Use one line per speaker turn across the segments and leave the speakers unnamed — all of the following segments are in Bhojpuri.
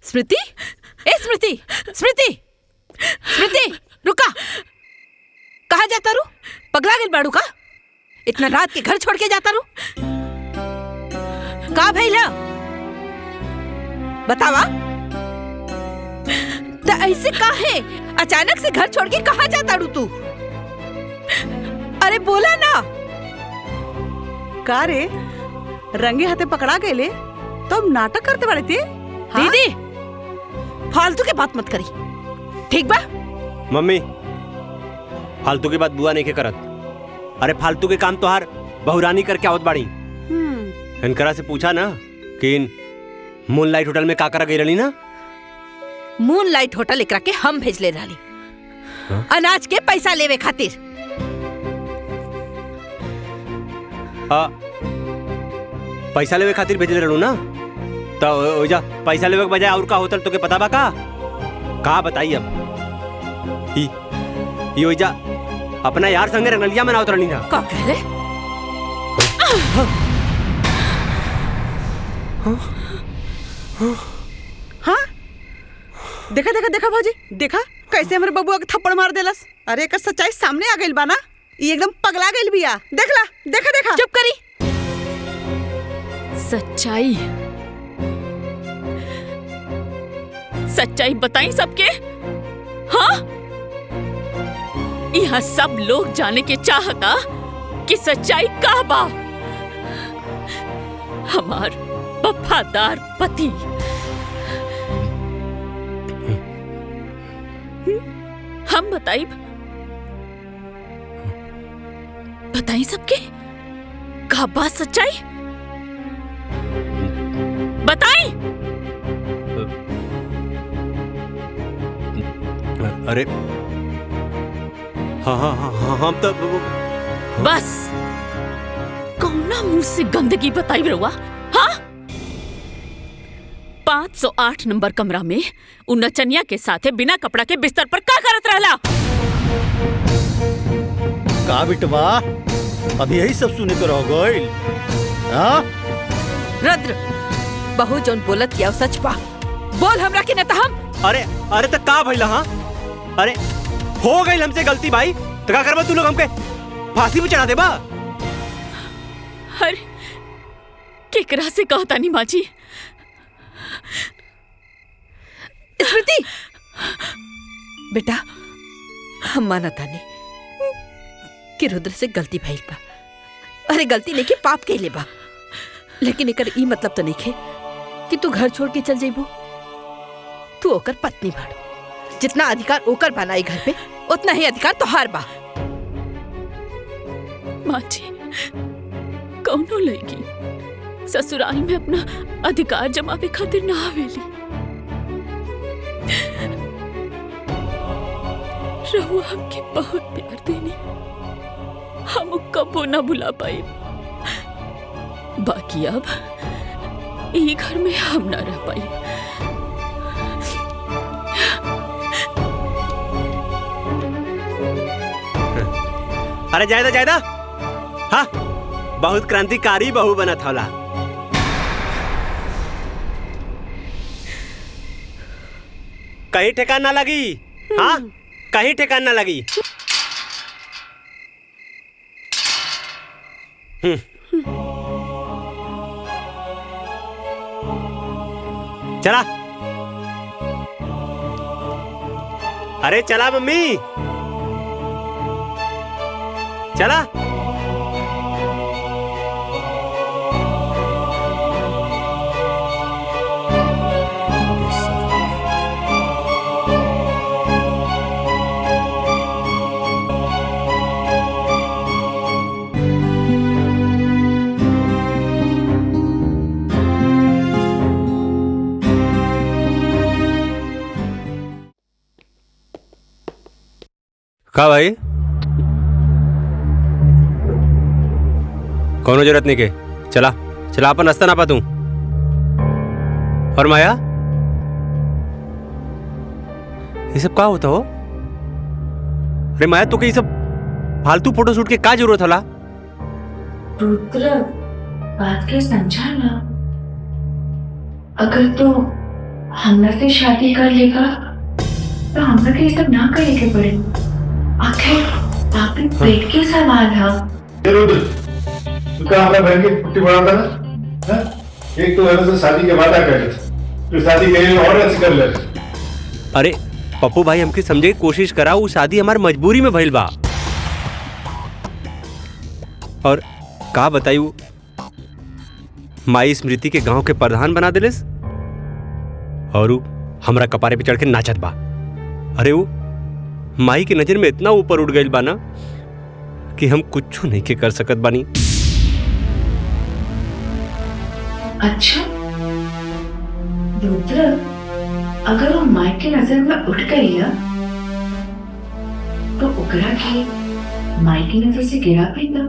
स्मृति, ए स्मृति, स्मृति, स्मृति, रुका। कहाँ जाता रू? पगला गेल बाड़ू का? इतना रात के घर छोड़ के जाता रू? का भइला? बतावा। तो ऐसे काहे अचानक से घर छोड़ के कहाँ जाता रू तू? अरे बोला ना।
का रे, रंगे हाथे पकड़ा गए तो हम नाटक करते बड़े थे।
हाँ? दीदी फालतू के बात मत करी, ठीक बा?
मम्मी फालतू की बात बुआ नहीं के करत। अरे फालतू के काम तोहार बहुरानी करके आवत बाड़ी। इनकरा से पूछा ना कि इन मूनलाइट होटल में का करा गई रही ना।
मूनलाइट होटल एकरा के हम भेजले रहली, अनाज के पैसा लेवे खातिर।
पैसा लेवे खातिर भेजले रहू ना, तो ओजा पैसा लेवे के बजाय और का होटल तो के पता बा का बताई अब। ये ओजा अपना यार संगे रंगलिया मनावत रहनी ना।
का कह रहे?
हाँ देखा देखा देखा भाजी, देखा कैसे हमारे बबुआ के थप्पड़ मार देलस। अरे एकर सच्चाई सामने आ गइल बा ना, ये एकदम पगला गइल बिया। देखला, देखा देखा।
चुप करी।
सच्चाई बताई सबके। हाँ, यहाँ सब लोग जाने के चाहता कि सच्चाई का बा। हमार वफादार पति हम बताई सबके का बा सच्चाई? बताई।
अरे हाँ हम तो
बस कौना मुंह से गंदगी बताई रहुआ? हाँ, 508 नंबर कमरा में उन नचनिया के साथे बिना कपड़ा के बिस्तर पर का करत रहला?
का बिटवा, अभी यही सब सुने के रह गइल? हाँ?
रुद्र, बहू जोन बोलत किया सच बा। बोल हमरा के न त हम।
अरे तो का भइला? हाँ, अरे हो गई हमसे गलती भाई, तो का करबा तू लोग हमके फांसी पे चढ़ा देबा?
अरे केकरा से कहता नहीं माँ जी?
स्मृति, बेटा हम मानता नहीं कि रुद्र से गलती भइल बा। अरे गलती नहीं कि पाप के ले बा, लेकिन एकर ई मतलब तो नहीं खे कि तू घर छोड़ के चल जाइबो। तू ओकर पत्नी बाड़, जितना अधिकार ओकर बनाई घर पे उतना ही अधिकार तोहार बा।
माँ जी, कौनो लड़की ससुराल में अपना अधिकार जमावे खातिर ना आवेली। रहुआ हमके बहुत प्यार देनी, हम कबो ना भुला पाए। बाकी अब ये घर में हम ना रह पाए।
अरे जायदा हाँ, बहुत क्रांतिकारी बहू बना था। कहीं ठेकान ना लगी। हाँ, कहीं ठेकान ना लगी। चला, अरे चला मम्मी, चला। का भाई, कोनो जरूरत नहीं के। चला अपन रास्ता ना पा तू। और माया, ये सब का होता हो? अरे माया, तो ये सब फालतू फोटो शूट के का जरूरत होला?
रुद्र, बात के समझा ना। अगर तो हमरा से शादी कर लेगा तो हमरा के ये सब ना करे के पड़े। आखिर आपके पेट के सवाल है।
रुद्र, तू क्या हमारा बहन की पुट्टी बढ़ाता ना? हाँ? एक तो है से शादी के वादा कर ले, फिर शादी के लिए और अच्छी कर ले।
अरे पप्पू भाई हमके समझे की कोशिश करा, वो शादी हमार मजबूरी में भइल बा। और का बताई माई स्मृति के गांव के प्रधान बना दिलेस और उ हमरा कपारे पे चढ़ के नाचत बा। अरे वो माई की नजर में इतना ऊपर उठ गइल बा ना कि हम कुछ नहीं के कर सकत बानी।
अच्छा रुद्र, अगर वो माई के नजर में उठ गई है तो ओकरा के माई की नजर से गिरा भी था।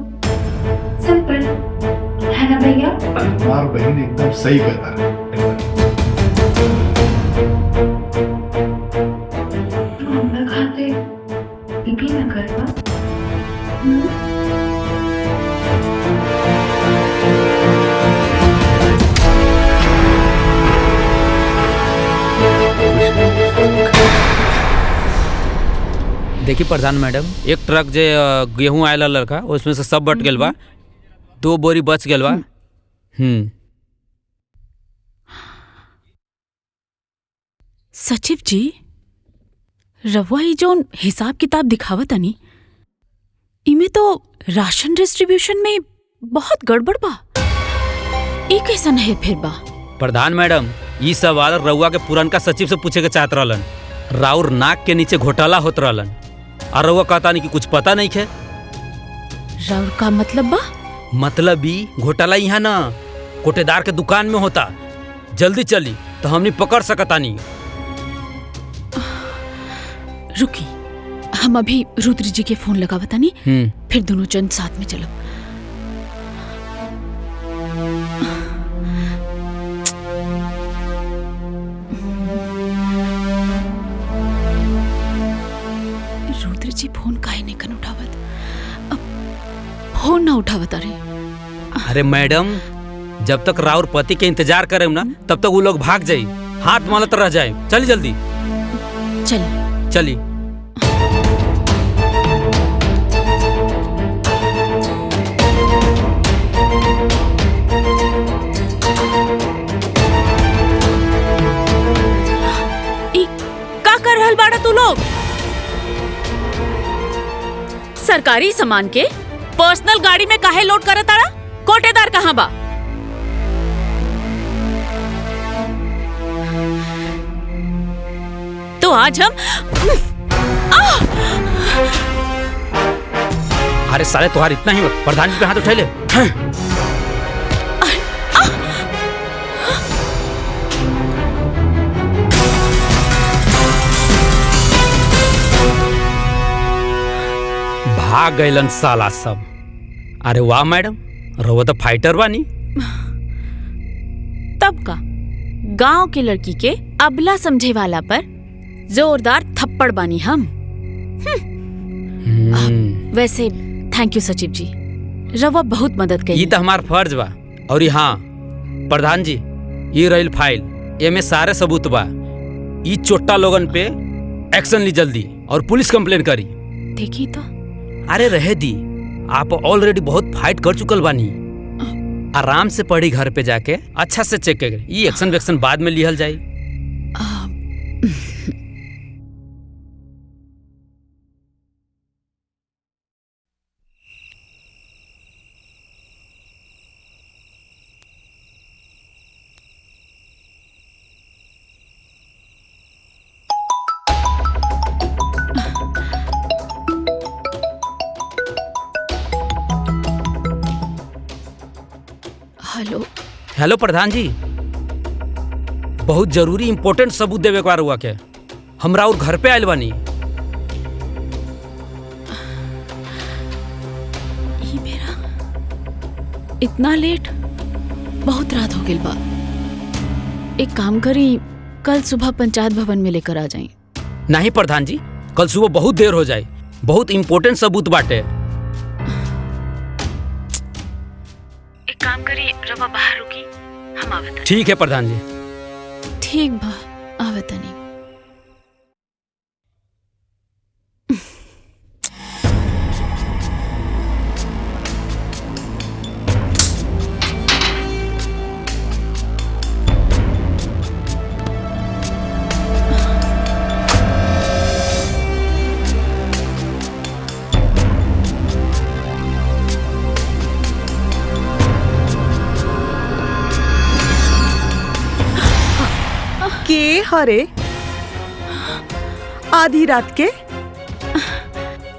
सिंपल है ना भैया?
तुम्हार बहन एकदम सही कहता है।
तो हमरा खाते भी ना करवा।
देखिए प्रधान मैडम, एक ट्रक जे गेहूं आयल लड़का उसमें से सब बट गया बा, 2 बोरी बच गया बा।
सचिव जी, रवा ही जोन हिसाब किताब दिखावत तनी इमे तो राशन डिस्ट्रीब्यूशन में बहुत गड़बड़ बा। ई कैसन है फिर बा?
प्रधान मैडम, ई सवाल रउआ के पुरनका सचिव से पूछे के चाहत रहलन। राउर नाक के नीचे घोटाला होत रहलन और रउआ कहता नहीं कि कुछ पता नहीं है।
राउर का मतलब बा?
मतलब ई घोटाला यहाँ ना कोटेदार के दुकान में होता। जल्दी चली तो हमनी पकड़ सकता नहीं।
रुकी, हम अभी रुद्र जी के फोन लगावता नहीं, फिर दोनों जन साथ में चलो। रुद्र जी फोन काहे नहीं कन उठावत? अब फोन ना उठावत।
अरे मैडम, जब तक राउर पति के इंतजार करे ना तब तक वो लोग भाग जाये, हाथ मालत रह जाए। चली जल्दी
चलिए
चली।
का कर रहल बाड़ा तू लोग? सरकारी सामान के पर्सनल गाड़ी में काहे लोड करत तारा? कोटेदार कहाँ बा? तो आज हम
अरे साले तुम्हार इतना ही प्रधान जी पे हाथ उठा ले। भाग गइलन साला सब। अरे वाह मैडम, रउआ तो फाइटर बानी।
तब का गांव के लड़की के अबला समझे वाला पर जोरदार थप्पड़ बानी हम। वैसे थैंक यू सचिव जी, रवा बहुत मदद करी।
ये तो हमार फर्ज बा। और हाँ प्रधान जी, ये रही फाइल, एमे सारे सबूत बा। ये चोट्टा लोगन पे एक्शन ली जल्दी और पुलिस कंप्लेन करी।
देखी तो।
अरे रहे दी, आप ऑलरेडी बहुत फाइट कर चुकल बानी। आराम से पढ़ी घर पे जाके अच्छा से चेक करे। ये एक्शन वेक्शन बाद में लिहल जाए।
हेलो
हेलो प्रधान जी, बहुत जरूरी इंपॉर्टेंट सबूत देवे के हुआ के हमरा और घर पे आयल बानी।
ये मेरा इतना लेट, बहुत रात हो गई बा। एक काम करी, कल सुबह पंचायत भवन में लेकर आ जाएं।
नहीं प्रधान जी, कल सुबह बहुत देर हो जाए, बहुत इंपॉर्टेंट सबूत बाटे।
एक काम करी, रवा बाहर रुकी, हम आवत।
ठीक है प्रधान जी।
ठीक बा। आवे तनी।
के हरे आधी रात के?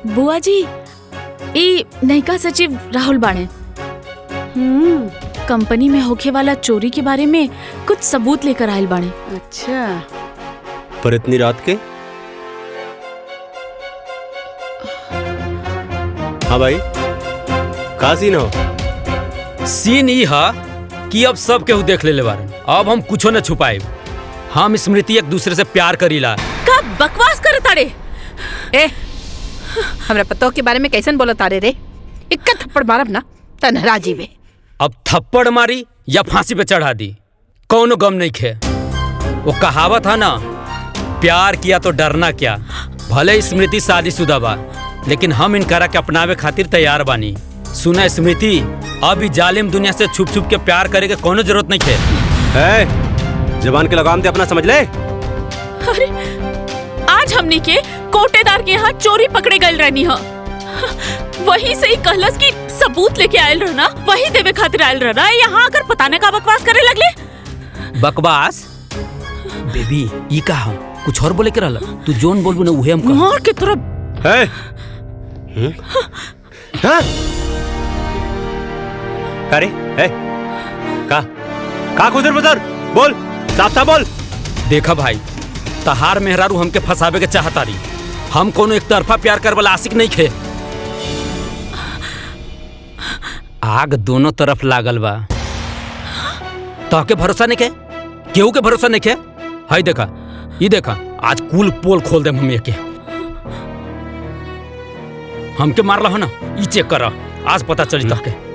बुआ जी, ई नयका सचिव राहुल बाणे। कंपनी में होखे वाला चोरी के बारे में कुछ सबूत लेकर आयल बाणे।
अच्छा,
पर इतनी रात के? हाँ भाई, का सीन हो?
सीन ई हा कि अब सब केहू देख ले बारन। अब हम कुछो न छुपाए। हम स्मृति एक दूसरे से प्यार करीला।
का बकवास करे तारे?
ए, हमरा पतो के बारे में कैसन बोला तारे रे? इक्का थप्पड़ मारब ना तनहरा जीवे।
अब थप्पड़ मारी या फांसी पे चढ़ा दी, कौनो गम नहीं खे। वो कहावत है ना, प्यार किया तो डरना क्या। भले स्मृति शादीशुदा बा, लेकिन हम इनकरा के अपनावे खातिर तैयार बानी। सुना स्मृति, अभी जालिम दुनिया से छुप छुप के प्यार करे के कोनो जरूरत नहीं खे।
जबान के लगाम दे अपना, समझ ले।
अरे आज हमनी के कोटेदार के यहाँ चोरी पकड़े गए रहनी हा। वही से ही कहलस कि सबूत लेके आयल रहना, वही देवे खातिर आयल रहना। यहाँ आकर पता नहीं का बकवास करे लगले।
बकवास? बेबी ई कहा कुछ और बोले के रहला? तू जोन बोलबू ना उहे हम कहा।
मार के तरफ।
हाँ? अरे का खुजर बुजर बोल, साफ साफ बोल।
देखा भाई, तहार मेहरारू हमके फंसावे के चाहता रही। हम कोनो एक तरफा प्यार कर वाला आशिक नहीं खे। आग दोनों तरफ लागल बा। तहके भरोसा नहीं खे? केहू के भरोसा नहीं खे? हाय देखा, ये देखा, आज कुल पोल खोल दे मम्मी के। हमके मारला हो ना, ई चेक कर, आज पता चली तहके।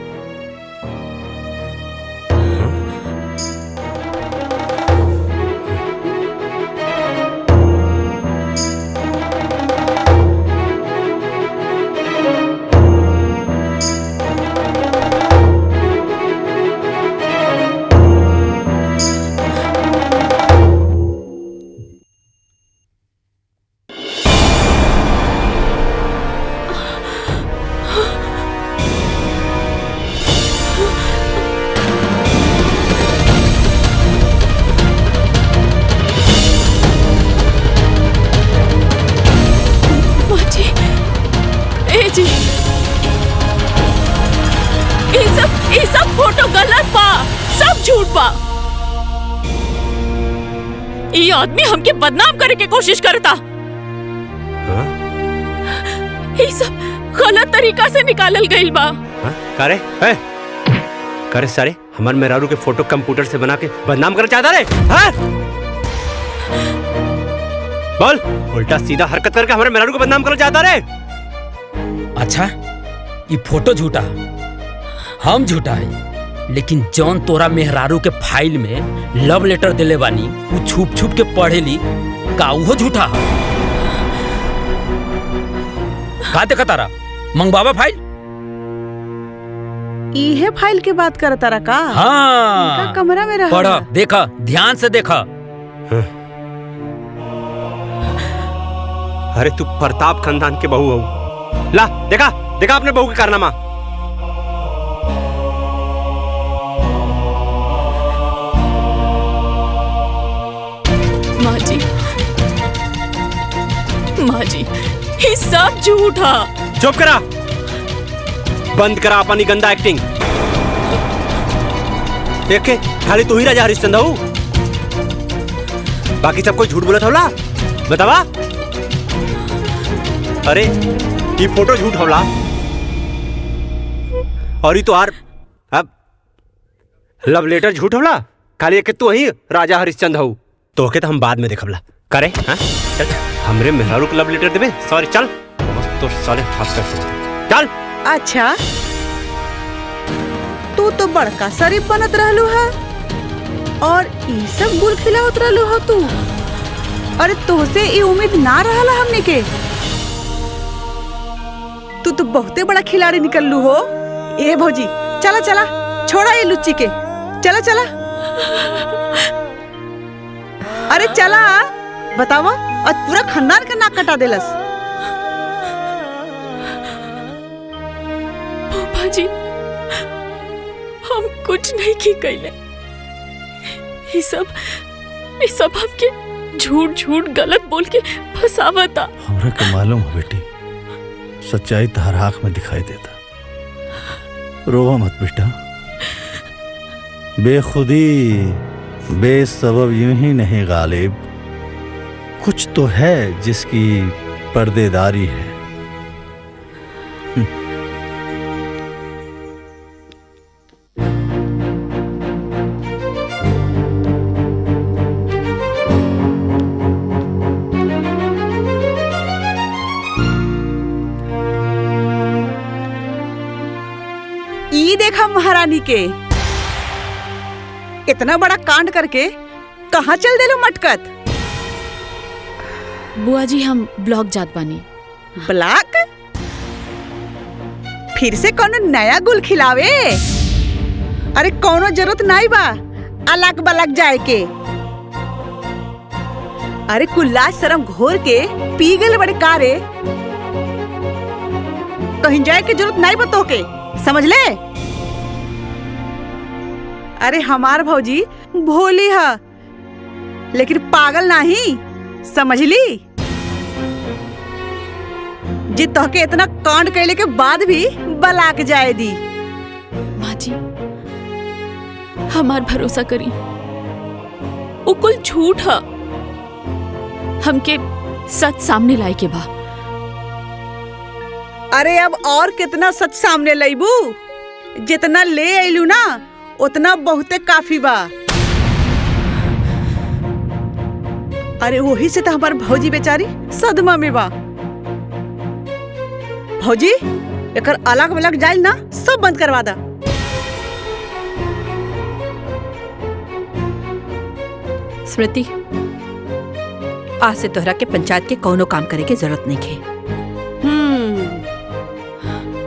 ये आदमी हमके बदनाम करे के कोशिश करता। ये सब गलत तरीका से निकालल गइल बा।
करे करे सारे हमार मेहरारू के फोटो कंप्यूटर से बना के बदनाम कर चाहता रे? बोल, उल्टा सीधा हरकत करके हमारे मेहरारू को बदनाम कर चाहता रे?
अच्छा, ये फोटो झूठा, हम झूठा है, लेकिन जौन तोरा मेहरारू के फाइल में लव लेटर दिले बानी वो छुप छुप के पढ़ेली, का वो झूठा है? का देखा तारा? मंगवावा फाइल।
इहे फाइल के बात कर तारा का?
हाँ,
कमरा में रहा।
पढ़ा, देखा, ध्यान से देखा।
अरे तू प्रताप खानदान के बहू हो। ला देखा, देखा अपने बहू के कारनामा।
माँ जी, ये सब झूठा।
चुप करा, बंद करा अपनी गंदा एक्टिंग। देखे खाली तू ही राजा हरिश्चंद्र हो, बाकी सब कोई झूठ बोला था। बतावा। अरे ये फोटो झूठ होला और ये तो आर अब लव लेटर झूठ होला। खाली एक तू ही राजा हरिश्चंद्र हो, तो के तो हम बाद में देखबला करे। हाँ चल, हमरे मेहरारू को लव लेटर देबे? सॉरी, चल तो साले हाथ कर चल।
अच्छा, तू तो बड़का शरीफ बनत रहलू है और ई सब गुल खिलावत रहलू हो तू। अरे तोहसे ये उम्मीद ना रहला हमने के। तू तो बहुते बड़ा खिलाड़ी निकल लू हो। ए भौजी चला चला छोड़ा ये लुच्ची के, चला चला। अरे चला बतावा, आज पूरा खानदान का नाक कटा देलस।
पापा जी हम कुछ नहीं की कैले, ये सब हमके झूठ झूठ गलत बोल के फसावता।
हमरा के मालूम है बेटी, सच्चाई तहर आँख में दिखाई देता। रोवा मत बेटा, बेखुदी बेसबब यूं ही नहीं गालिब, कुछ तो है जिसकी पर्देदारी है।
ई देखा महारानी के इतना बड़ा कांड करके कहाँ चल देलो मटकत।
बुआ जी हम ब्लॉक जात बानी।
ब्लॉक? फिर से कौनो नया गुल खिलावे? अरे कौनो जरूरत नहीं बा अलग बलग जाए के। अरे कुल्ला शर्म घोर के पी गए बड़े कारे, कहीं जाए के जरूरत नहीं बा तोके, समझ ले। अरे हमार भौजी भोली है लेकिन पागल नहीं, समझ ली। जे तोहके इतना कांड कैले के बाद भी बलाक जाए दी।
माँ जी हमार भरोसा करी, वो कुल झूठ है, हमके सच सामने लाए के बा।
अरे अब और कितना सच सामने लाइबू? जितना ले आइलू ना उतना बहुते काफी बा। अरे वही से तो हमार भौजी बेचारी सदमा में बा। भौजी एकर अलग अलग जाइल ना सब बंद करवा दा।
स्मृति, आज से तोहरा के पंचायत के कौनो काम करे के जरूरत नहीं है।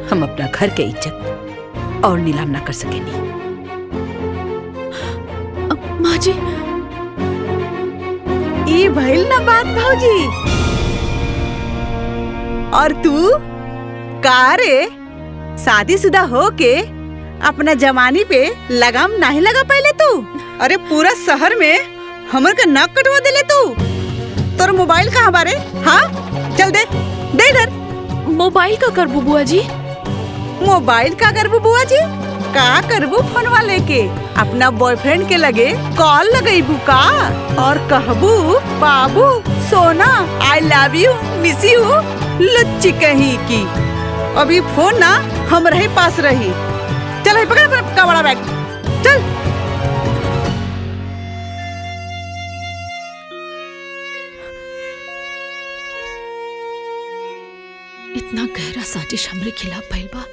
हम अपना घर के इज्जत और नीलाम ना कर सकेनी।
माँ जी
ई भइल ना बात भौजी। और तू का रे, शादीशुदा हो के अपना जवानी पे लगाम नहीं लगा पहले तू? अरे पूरा शहर में हमर का नाक कटवा देले तू। तोर मोबाइल कहाँ बारे? हाँ चल दे दे इधर।
मोबाइल का करबू बुआ जी?
मोबाइल का करबू बुआ जी? का करबू फोनवा लेके अपना बॉयफ्रेंड के लगे कॉल लगेबू का और कहबू बाबू सोना I love you miss you लुच्ची कहीं की। अभी फोन ना हम रहे पास रही। चल है पकड़ अपना बड़ा बैग चल।
इतना गहरा साजिश हमरे खिलाफ भइल बा,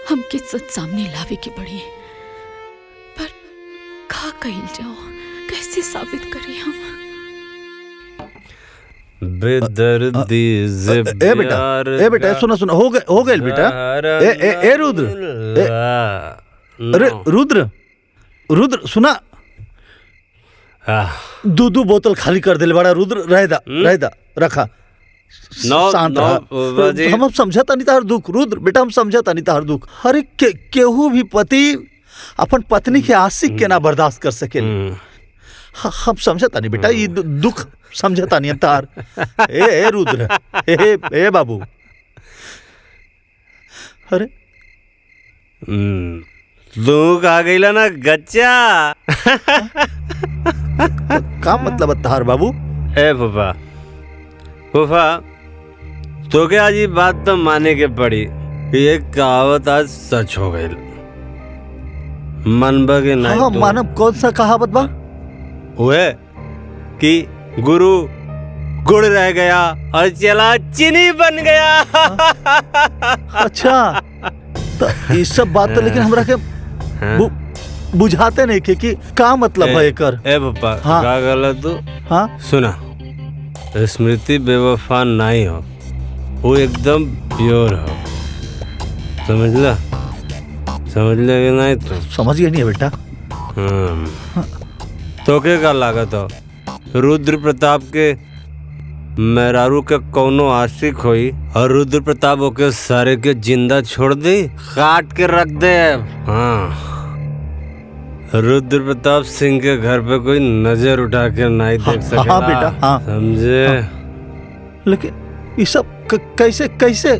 हमके सच सामने लावे के पड़ी। पर का कइल जाओ, कैसे साबित करी हम?
बेदर्दी
ए बेटा सुना हो गए बेटा। ए रुद्र, अरे रुद्र सुना, दो बोतल खाली कर दिले बड़ा। रुद्र रह दा रखा। शांत रहा। हम समझता नहीं तार दुख रुद्र बेटा, हम समझता नहीं तार दुख। अरे केहू भी पति अपन पत्नी के आशिक के ना बर्दाश्त कर सके। हम समझता नहीं बेटा, ये दुख समझता नहीं तार। ए रुद्र, ए बाबू, अरे
दुख आ गईला ना गच्चा।
का मतलब तार बाबू?
ए फूफा तो क्या आज ये बात तो माने के पड़ी, ये कहावत आज सच हो गई। मनबा के नहीं
हाँ, मानव कौन सा कहावत बा?
हुए कि गुरु गुड़ रह गया और चला चीनी बन गया।
अच्छा तो ये सब बात तो लेकिन हमरा के बुझाते नहीं कि का मतलब है एकर।
ए पप्पा
हाँ।
का गलत तू?
हाँ
सुना, स्मृति बेवफा नहीं हो, वो एकदम प्योर हो। समझला कि नहीं? तो
समझ गया नहीं है बेटा।
तो क्या लागत हो रुद्र प्रताप के मेहरारू के कौनो आशिक होई और रुद्र प्रताप ओके सारे के जिंदा छोड़ दे, काट के रख दे। हाँ, रुद्र प्रताप सिंह के घर पे कोई नजर उठा के नहीं देख सकेला।
हाँ बेटा, हाँ
समझे?
लेकिन ये सब कैसे कैसे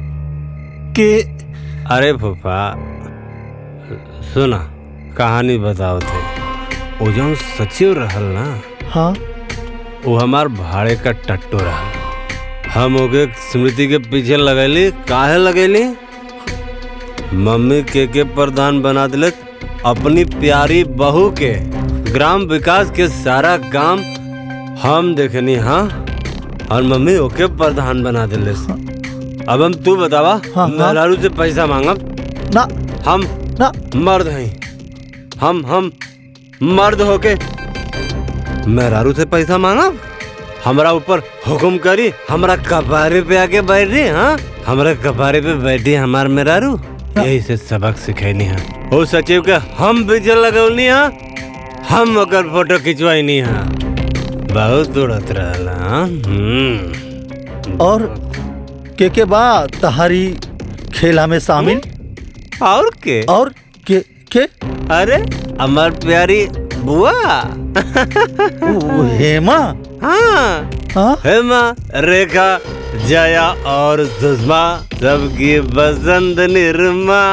के?
अरे फूफा सुना, कहानी बताओ थे। वो जो सचिव रहल ना,
हाँ,
वो हमार भाड़े का टट्टू रहल। हम ओके स्मृति के पीछे लगैली। काहे लगैली? मम्मी के प्रधान बना दिले अपनी प्यारी बहू के। ग्राम विकास के सारा काम हम देखनी। हाँ, और मम्मी ओके प्रधान बना दिले। अब हम तू बतावा, मेहरारू से पैसा मांगब
ना?
हम
ना
मर्द हैं। हम मर्द होके मेहरारू से पैसा मांगब? हमरा ऊपर हुक्म करी, हमरा कपारे पे आके बैठ रही। हाँ, हमरा कपारे पे बैठी हमार मेहरारू। यही से सबक सिखैनी है। ओ सचिव के हम बिजल लगौनी है, हम ओकर फोटो खिंचवाई है। बहुत उड़त रहला।
और के बाद तहारी खेला में शामिल?
और के? अरे हमार प्यारी बुआ
हेमा।
हाँ, हेमा, रेखा, जया और सुषमा, सबकी बसंत निर्मा।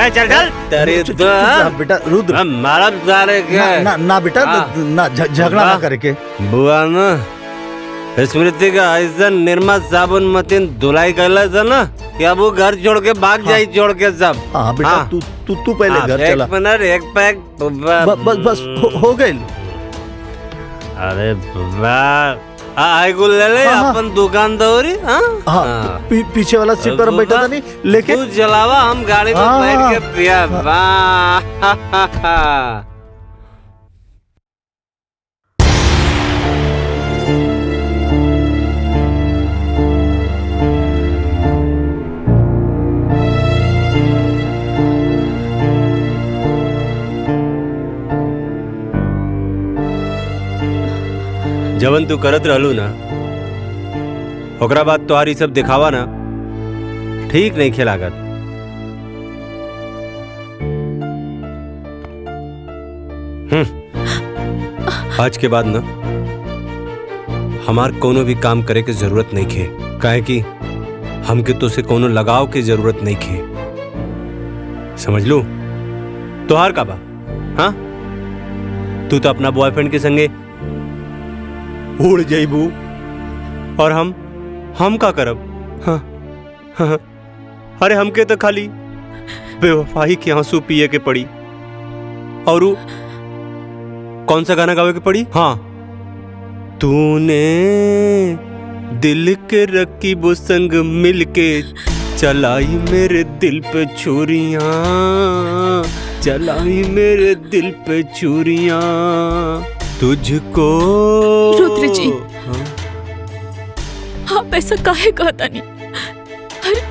चल तेरी
बेटा रुद्र,
हमारा सारे
ना बेटा, ना झगड़ा ना करके।
बुआ ना स्मृति का ऐसा निर्मा साबुन मतीन धुलाई कैला था ना कि अब वो घर छोड़ के भाग जाई, छोड़ के सब।
हाँ बेटा, तू पहले घर चला।
एक मिनट, एक पैक
बस हो गई।
अरे आइगुल ले ले अपन दुकान दौरी।
हाँ, पीछे वाला सीट पर बैठा था नहीं, लेकिन
तू चलावा, हम गाड़ी में बैठ के पिया। जवन तू करत रहलू ना, ओकरा बाद तुम्हारी सब दिखावा ना ठीक नहीं खेलागत। आज के बाद ना हमार कोनो भी काम करे के जरूरत नहीं खे, काहे कि हमके तो से कोनो लगाव के जरूरत नहीं खे। समझ लू? तोहार का बा? हाँ, तू तो अपना बॉयफ्रेंड के संगे उड़ जाइबू और हम का करब? हाँ, हाँ, अरे हमके तो खाली बेवफाई के आंसू पिए के पड़ी। और कौन सा गाना गावे के पड़ी? हाँ, तूने दिल के रकीबों संग मिलके चलाई मेरे दिल पे छुरियां, चलाई मेरे दिल पे छुरियां, तुझको।
रुद्र जी, आप ऐसा काहे कहता नहीं? अरे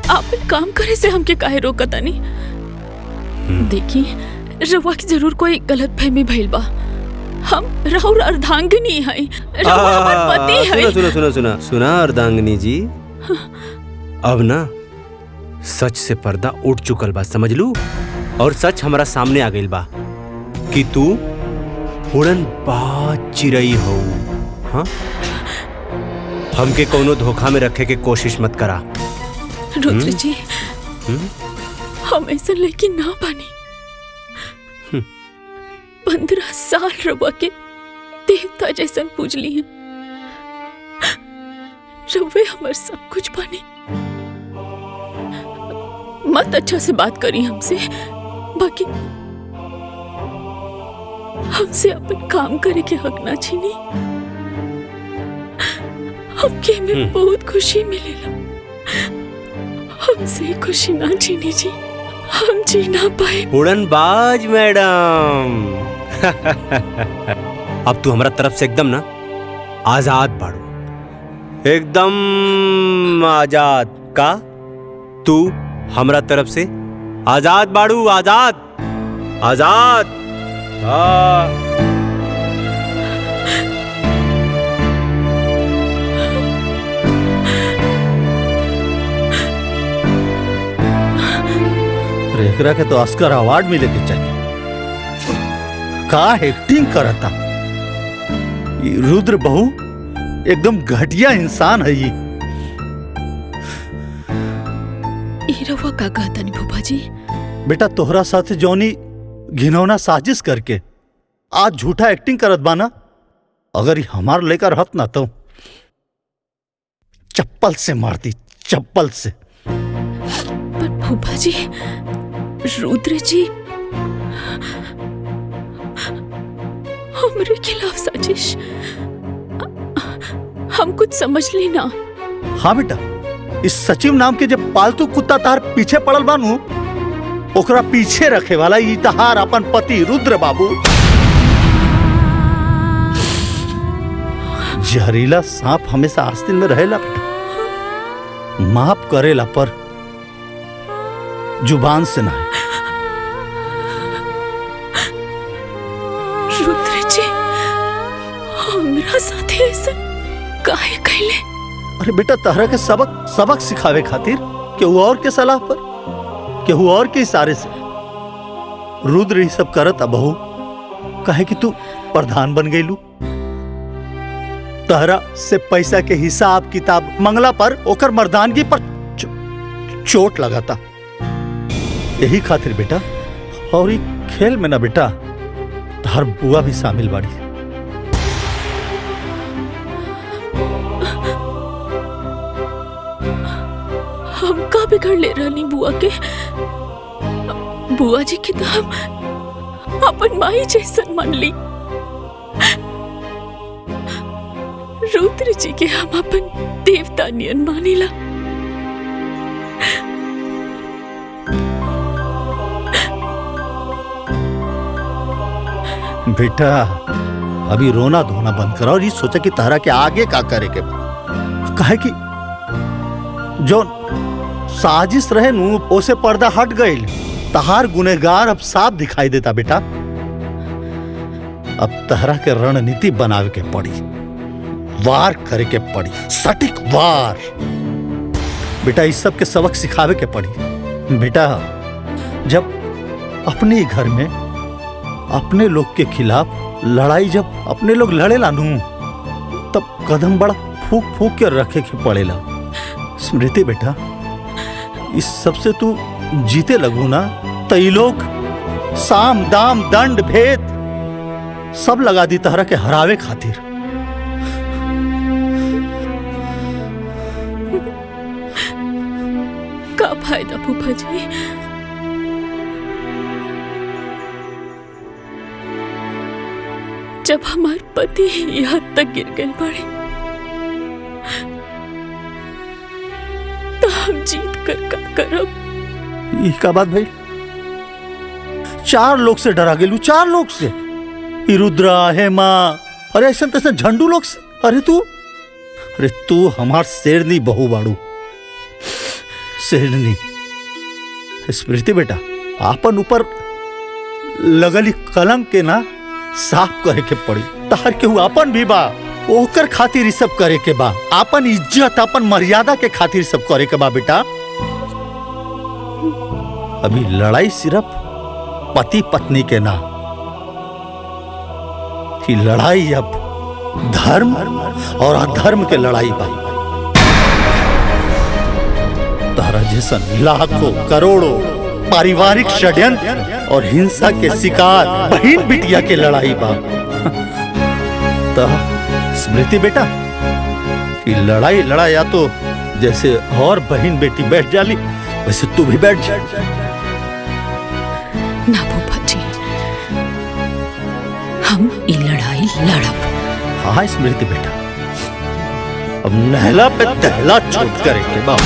आप काम करे से हमके काहे रोकता नहीं? देखिए, रवा की जरूर कोई गलत फहमी भइल बा। हम राहुल अर्धांगिनी है, रवा हमार पति है।
सुना अर्धांगिनी जी, अब ना सच से पर्दा उठ चुकल बा, समझ लू? और सच हमारा सामने आ गइल बा कि तू उड़न बाज चिड़ई हो। हाँ, हमके कोनो धोखा में रखे के कोशिश मत करा।
रुद्र जी, हम ऐसा लेकिन ना बनी। 15 साल रवा के देवता जैसन पूजली हैं। रवे हमार सब कुछ बनी। मत अच्छा से बात करी हमसे, बाकी हमसे अपन काम करे के हक ना छीनी। हमके में बहुत खुशी मिलेला। हमसे खुशी ना छीनी जी, हम जी ना पाए।
उड़न बाज मैडम, अब तू हमारा तरफ से एकदम ना आजाद बाड़ू, एकदम आजाद। का तू हमारा तरफ से आजाद बाड़ू, आजाद आजाद।
एकरा के तो ऑस्कर अवार्ड मिले के चाहिए। का एक्टिंग करता ये रुद्र बहू, एकदम घटिया इंसान है ये।
रवा का कहता नहीं फूफा जी?
बेटा तोहरा साथ जौनी घिनौना साजिश करके आज झूठा एक्टिंग करत बाना, अगर ये हमार लेकर रहत ना तो चप्पल से मारती, चप्पल से।
पर फूफा जी, रुद्र जी हमरे खिलाफ साजिश, हम कुछ समझ लेना।
हाँ बेटा, इस सचिव नाम के जब पालतू कुत्ता तार पीछे पड़ल बानू, ओकरा पीछे रखे वाला ई तहार अपन पति रुद्र बाबू। जहरीला सांप हमेशा आस्तीन में रहेला बेटा, माफ करेला पर जुबान से ना।
रुद्र जी हमरा साथे ऐसा काहे कहले?
अरे बेटा तहरा के सबक सिखावे खातिर केहू और के सलाह पर, केहू और के इशारे से रुद्र ही सब करत बहू। काहे कि तू प्रधान बन गईलू, तहरा से पैसा के हिसाब किताब मंगला पर ओकर मर्दानगी पर चोट लगाता। यही खातिर बेटा, और ये खेल में ना बेटा तहर बुआ भी शामिल बाड़ी।
हम का बिगड़ ले रहनी बुआ के? बुआ जी की तो हम अपन माई जैसन मान ली, रुद्र जी के हम अपन देवता नियन मानिला।
बेटा अभी रोना धोना बंद करा और ये सोचा कि तारा के आगे का करे के बा। काहे कि जो साजिश रहे नू ओसे पर्दा हट गई, तहार गुनेगार अब साफ दिखाई देता बेटा। अब तहरा के रणनीति बनावे के पड़ी, वार करे के पड़ी, सटीक वार। बेटा इस सब के सबक सिखावे के पड़ी। बेटा जब अपने ही घर में अपने लोग के खिलाफ लड़ाई जब अपने लोग लड़े लानू, तब कदम बड़ा फूक फूक के रखे के पड़ेला। स्मृति बेटा, इस सबसे तू जीते लगू ना तो ये लोग साम दाम दंड भेद सब लगा दी तहरा के हरावे खातिर।
का फायदा फूफा जी? जब हमारे पति यहाँ तक गिर गए पड़े तो हम जीत कर का करब?
ये का बात भाई? 4 लोग से डरा गेलू, 4 लोग से, रुद्रा, हेमा, अरे ऐसा तैसे झंडू लोग से। अरे तू हमार शेरनी बहू बाड़ू, शेरनी। स्मृति बेटा, आपन ऊपर लगली कलंक के ना साफ करे के पड़ी। तार केहू आपन भी बा, ओकर खातिर सब करे के बा। आपन इज्जत, आपन मर्यादा के खातिर सब करे के बा बेटा। अभी लड़ाई सिर्फ पति पत्नी के ना, कि लड़ाई अब धर्म और अधर्म के लड़ाई बा। तारा जैसन लाखों करोड़ों पारिवारिक षड्यंत्र और हिंसा के शिकार बहन बिटिया के लड़ाई बा। तो स्मृति बेटा, कि लड़ाई लड़ाया तो जैसे और बहन बेटी बैठ जाली वैसे तू भी बैठ जा।
ना फूफा जी, हम ये लड़ाई लड़ब।
हाँ स्मृति बेटा, अब नहला पे तहला छोट करेंगे बाप।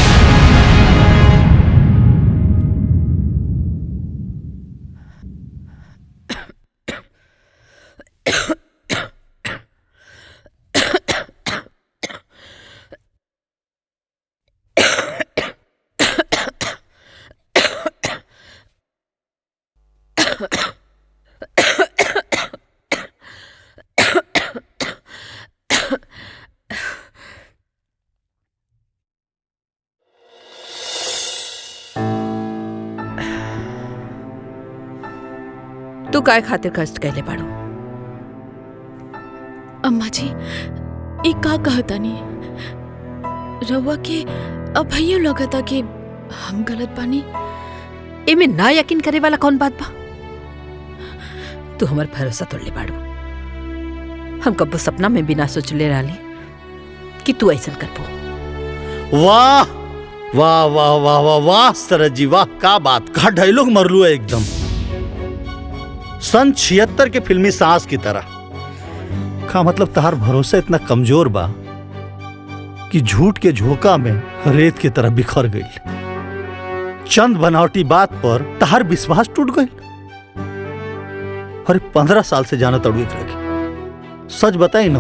तू काय खातिर कष्ट कैले बाड़ू?
अम्मा जी ई का कहता नहीं रवा के अब भैया लगता कि हम गलत बानी।
एमे ना यकीन करे वाला कौन बात बा? तू हमार भरोसा तोड़ले बाड़ू। हम कब्बो सपना में भी ना सोचले रहली कि तू ऐसा करबो।
वाह वाह वाह वाह वाह वाह सरज जी वाह, का बात, का डायलॉग मरलू है एकदम सन 76 के फिल्मी सांस की तरह। का मतलब तहार भरोसा इतना कमजोर बा कि झूठ के झोंका में रेत की तरह बिखर गई। चंद बनावटी बात पर तहार विश्वास टूट गई। अरे 15 साल से जाना तड़ू रखे। सच बताई ना,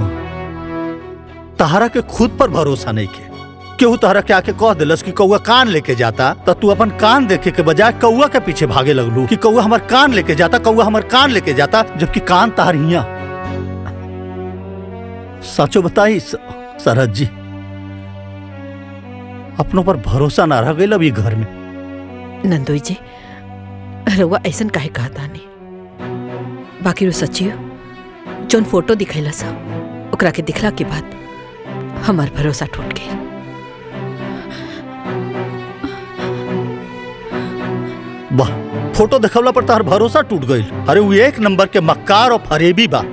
तहारा के खुद पर भरोसा नहीं के। केहू तहरा के आके कह दिलस कि कौआ कान लेके जाता, तो तू अपन कान देखे के बजाय कौआ के पीछे भागे लगलू कि कौआ हमार कान लेके जाता, कौआ हमार कान लेके जाता, जबकि कान तहार हिया। सचो बताई सरहद जी, अपनों पर भरोसा ना रह गई अभी घर में।
नंदोई जी, रउआ ऐसन काहे कहता नहीं? बाकी रो सच्ची हो। जोन फोटो दिखैला सा ओकरा के दिखला के बाद हमार भरोसा टूट गया।
वाह, फोटो देखवला पर तार भरोसा टूट गई। अरे वो एक नंबर के मक्कार और फरेबी बा।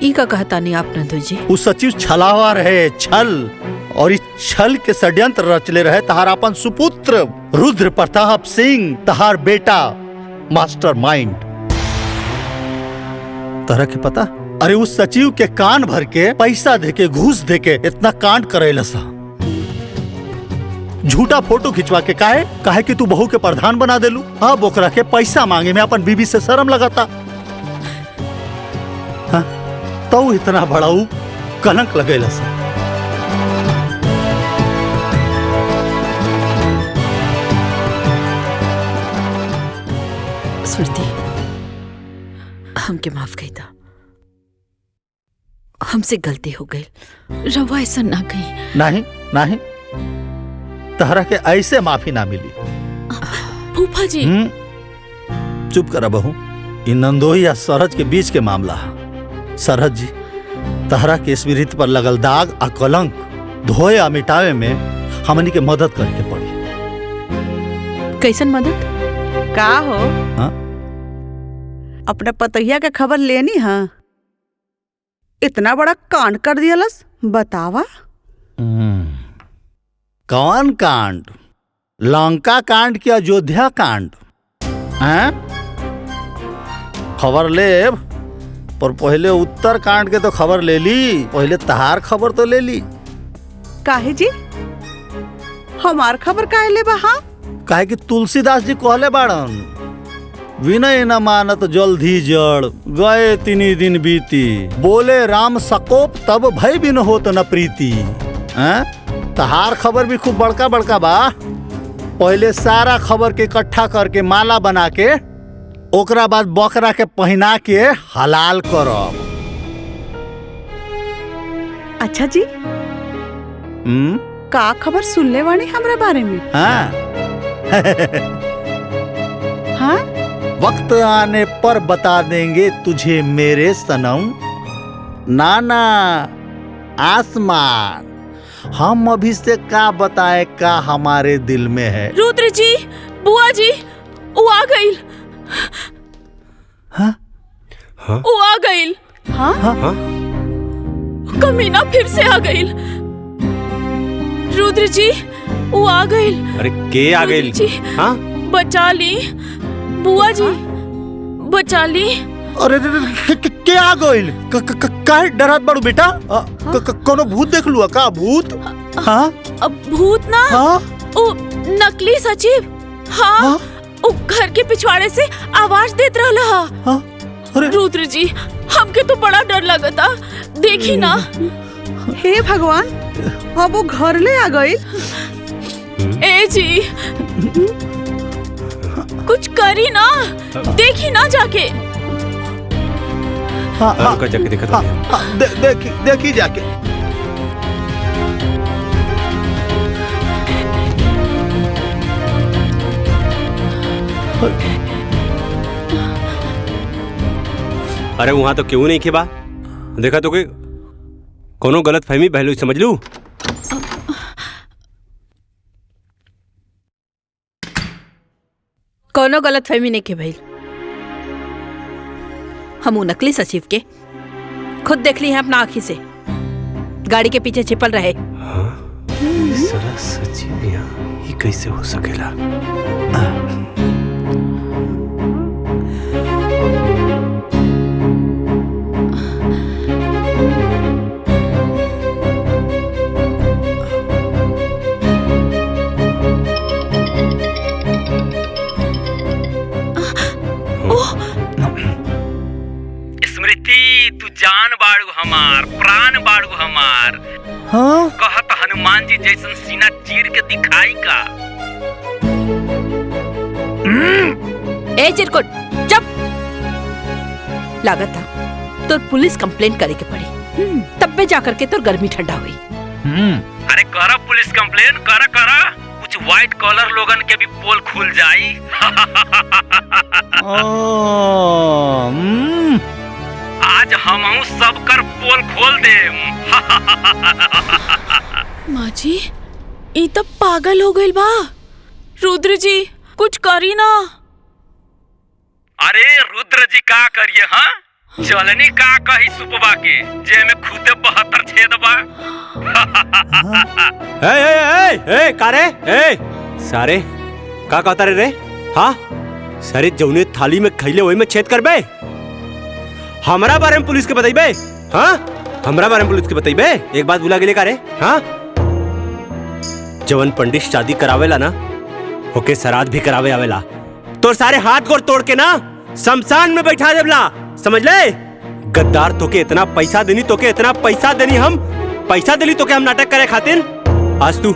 ई का कहता नहीं आप नंदोई जी?
वो सचिव छलावा रहे, छल, और इस छल के षड्यंत्र रचले रहे तहार अपन सुपुत्र रुद्र प्रताप सिंह, तहार बेटा मास्टर माइंड। तरह के पता? अरे उस सचिव के कान भर के पैसा देके, घूस देके इतना कांड करेला सा। झूठा फोटो खिंचवा के काहे कि तू बहू के प्रधान बना देलू। अब ओकरा के पैसा मांगे में अपन बीबी से शर्म लगाता। हाँ? तो इतना बड़ाऊ कलंक लगेला सा।
स्मृति, हमके माफ कही था। हमसे गलती हो गई।
रवा ऐसा ना कही।
नहीं नहीं, तहरा के ऐसे माफी ना मिली।
फूफा जी
चुप करा बहू। इन नंदोई या सरहज के बीच के मामला है। सरहज जी, तहरा के स्मृति पर लगल दाग आ कलंक धोए आ मिटावे में हमनी के मदद करके पड़ी।
कैसन मदद?
का हो?
हाँ?
अपना पतैया के खबर लेनी है? इतना बड़ा कांड कर दियलस, बतावा।
कौन कांड? लंका कांड की अयोध्या कांड? हैं? खबर ले, पर पहले उत्तर कांड के तो खबर ले ली। पहले तहार खबर तो ले ली।
काहे जी? हमार खबर काहे ले बा? हाँ,
काहे कि तुलसीदास जी कहले बाड़न, विनय न मानत जल्दी जड़, गए तिनी दिन बीती, बोले राम सकोप तब भय बिन होत न प्रीति। हैं? तहार खबर भी खूब बड़का बड़का बा। पहले सारा खबर के इकट्ठा करके माला बना के ओकरा बाद बकरा के पहना के हलाल करब।
अच्छा जी, का खबर सुनले वाणी हमरा बारे में?
हाँ।
हाँ?
वक्त आने पर बता देंगे तुझे मेरे सनम। नाना आसमान, हम अभी से का बताए का हमारे दिल में है।
रुद्र जी, बुआ जी, वो आ गई।
हाँ?
हाँ?
वो आ गई।
हाँ?
हाँ?
कमीना फिर से आ गई। रुद्र जी, वो आ गई।
अरे के आ गई?
जी,
हाँ?
बचा ली बुआ जी, बचा ली।
अरे क्या आ गइल? काहे डरत बाड़ू बेटा? कोनो भूत देख लुआ का? भूत? हाँ?
अब भूत ना,
हाँ?
ओ नकली सचिव। हाँ,
हाँ?
ओ घर के पिछवाड़े से आवाज देत रहला।
हाँ? अरे
रुद्र जी, हमके तो बड़ा डर लगता। देखी ना।
हे भगवान, अब वो घर ले आ गई।
ए जी, कुछ करी ना, देखी ना जाके।
हाँ, हाँ,
रुका जाके देखा था।
हाँ, देखी जाके।
अरे वहां तो क्यों नहीं खेबा देखा तो कोनो गलत फहमी पहलू समझ लू।
कोनो गलत फहमी नहीं के भइल। हम नकली सचिव के खुद देख ली हैं अपना आँखी से, गाड़ी के पीछे छिपल रहे।
साला सचिव यहाँ ये कैसे हो सकेला?
स्मृति तू जान बाड़ू हमार, प्राण बाड़ू हमार।
हाँ
कहत हनुमान जी जैसन सीना चीर के दिखाई का।
ए चिरकुट चुप। लागत था तो पुलिस कंप्लेंट करे के पड़ी, तब पे जाकर के तो गर्मी ठंडा हुई।
अरे करा पुलिस कंप्लेन, करा करा, कुछ व्हाइट कॉलर लोगन के भी पोल खुल जाई। आज हमहू सबकर पोल खोल देम।
माँ जी ई तो पागल हो गई बा। रुद्र जी कुछ करी ना।
अरे रुद्र जी का करिए? हाँ चलनी का कही सुपवा के जे में खुदे 72 छेद बा।
ए कारे ए सारे का कहता रे? हाँ सारे जौने थाली में खैले वही में छेद करबे। हमरा बारे में पुलिस के बताइबे? हाँ हमरा बारे में पुलिस के बताइबे? एक बात भुला गेले का रे? हाँ जवन पंडित शादी करावेला ना ओके श्राद्ध भी करावे आवेला। तो सारे हाथ गोड़ तोड़ के ना शमशान में बैठा देवला, समझ ले? गद्दार तोके इतना पैसा देनी, तोके इतना पैसा देनी, हम पैसा देली तोके हम नाटक करे खातिर। आज तू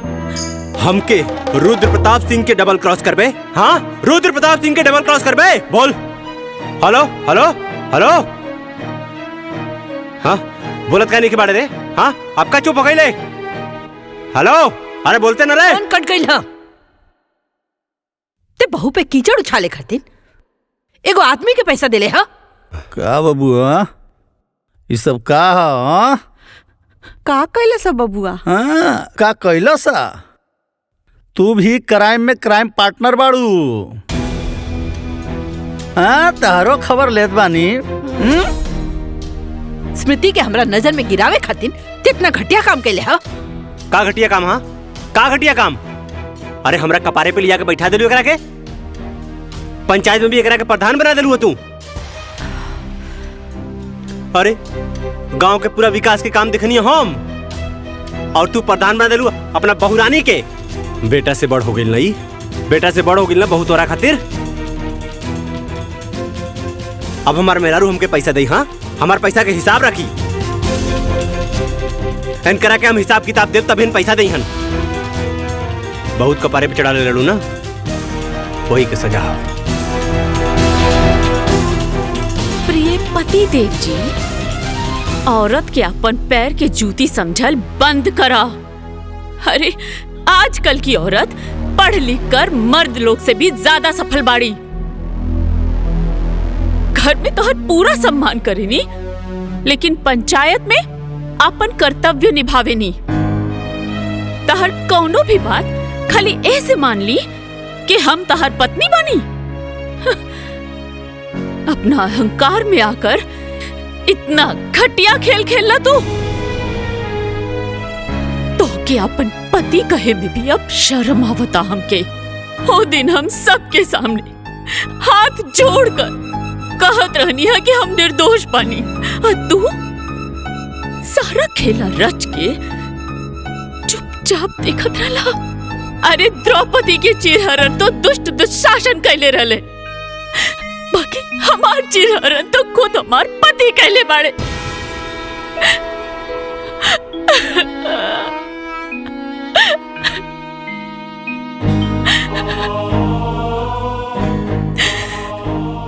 हमके रुद्र प्रताप सिंह के डबल क्रॉस करबे? हाँ रुद्र प्रताप सिंह के डबल क्रॉस करबे? बोल। Hello hello hello. हाँ बोलत का नहीं के बारे रे? हाँ आपका चुप हो गई ले। हेलो अरे बोलते ना रे।
कौन कट गई ना? ते बहू पे कीचड़ उछाले खातिर एगो आदमी के पैसा देले। हा
का बबुआ ये सब का? हाँ
का कैला सब बबुआ?
हाँ का कैला सा? तू भी क्राइम में क्राइम पार्टनर बाड़ू। हाँ तारो खबर लेत बानी।
स्मृति के हमरा नजर में गिरावे खातिर कितना घटिया काम कैले। हा
का घटिया काम? हाँ का घटिया काम? अरे हमरा कपारे पे लिया के बैठा देलू एकरा के, पंचायत में भी एकरा के प्रधान बना देलू तू। अरे गांव के पूरा विकास के काम देखनी हम और तू प्रधान बना देलू अपना बहुरानी के। बेटा से बड़ हो गई नहीं, बेटा से बड़ हो गई ना बहू तोरा खातिर। अब हमार मेहरारू हमके पैसा दे। हाँ हमार पैसा के हिसाब रखी, इन करा के हम हिसाब किताब देव तब इन पैसा दे। हन बहुत कपारे पे चढ़ा ले लू ना, वही के सजा।
प्रिय पति देव जी, औरत के अपन पैर के जूती समझल बंद करा। अरे आजकल की औरत पढ़ लिख कर मर्द लोग से भी ज्यादा सफल बाड़ी। घर में तो हर पूरा सम्मान करेनी, लेकिन पंचायत में अपन कर्तव्य निभावेनी। तहर कौनो भी बात खाली ऐसे मान ली कि हम तहर पत्नी बनी। अपना अहंकार में आकर इतना घटिया खेल खेलना तू तो कि अपन पति कहे में भी अब शर्म आवता हमके। वो दिन हम सबके सामने हाथ जोड़कर कहत रहनी है कि हम निर्दोष बनी, और तू सारा खेला रच के चुपचाप देखत रहला। अरे द्रौपदी के चिरहरण तो दुष्ट दुशासन कैले रहले, बाकी हमार चिरहरण तो खुद हमार पति कैले बाड़े।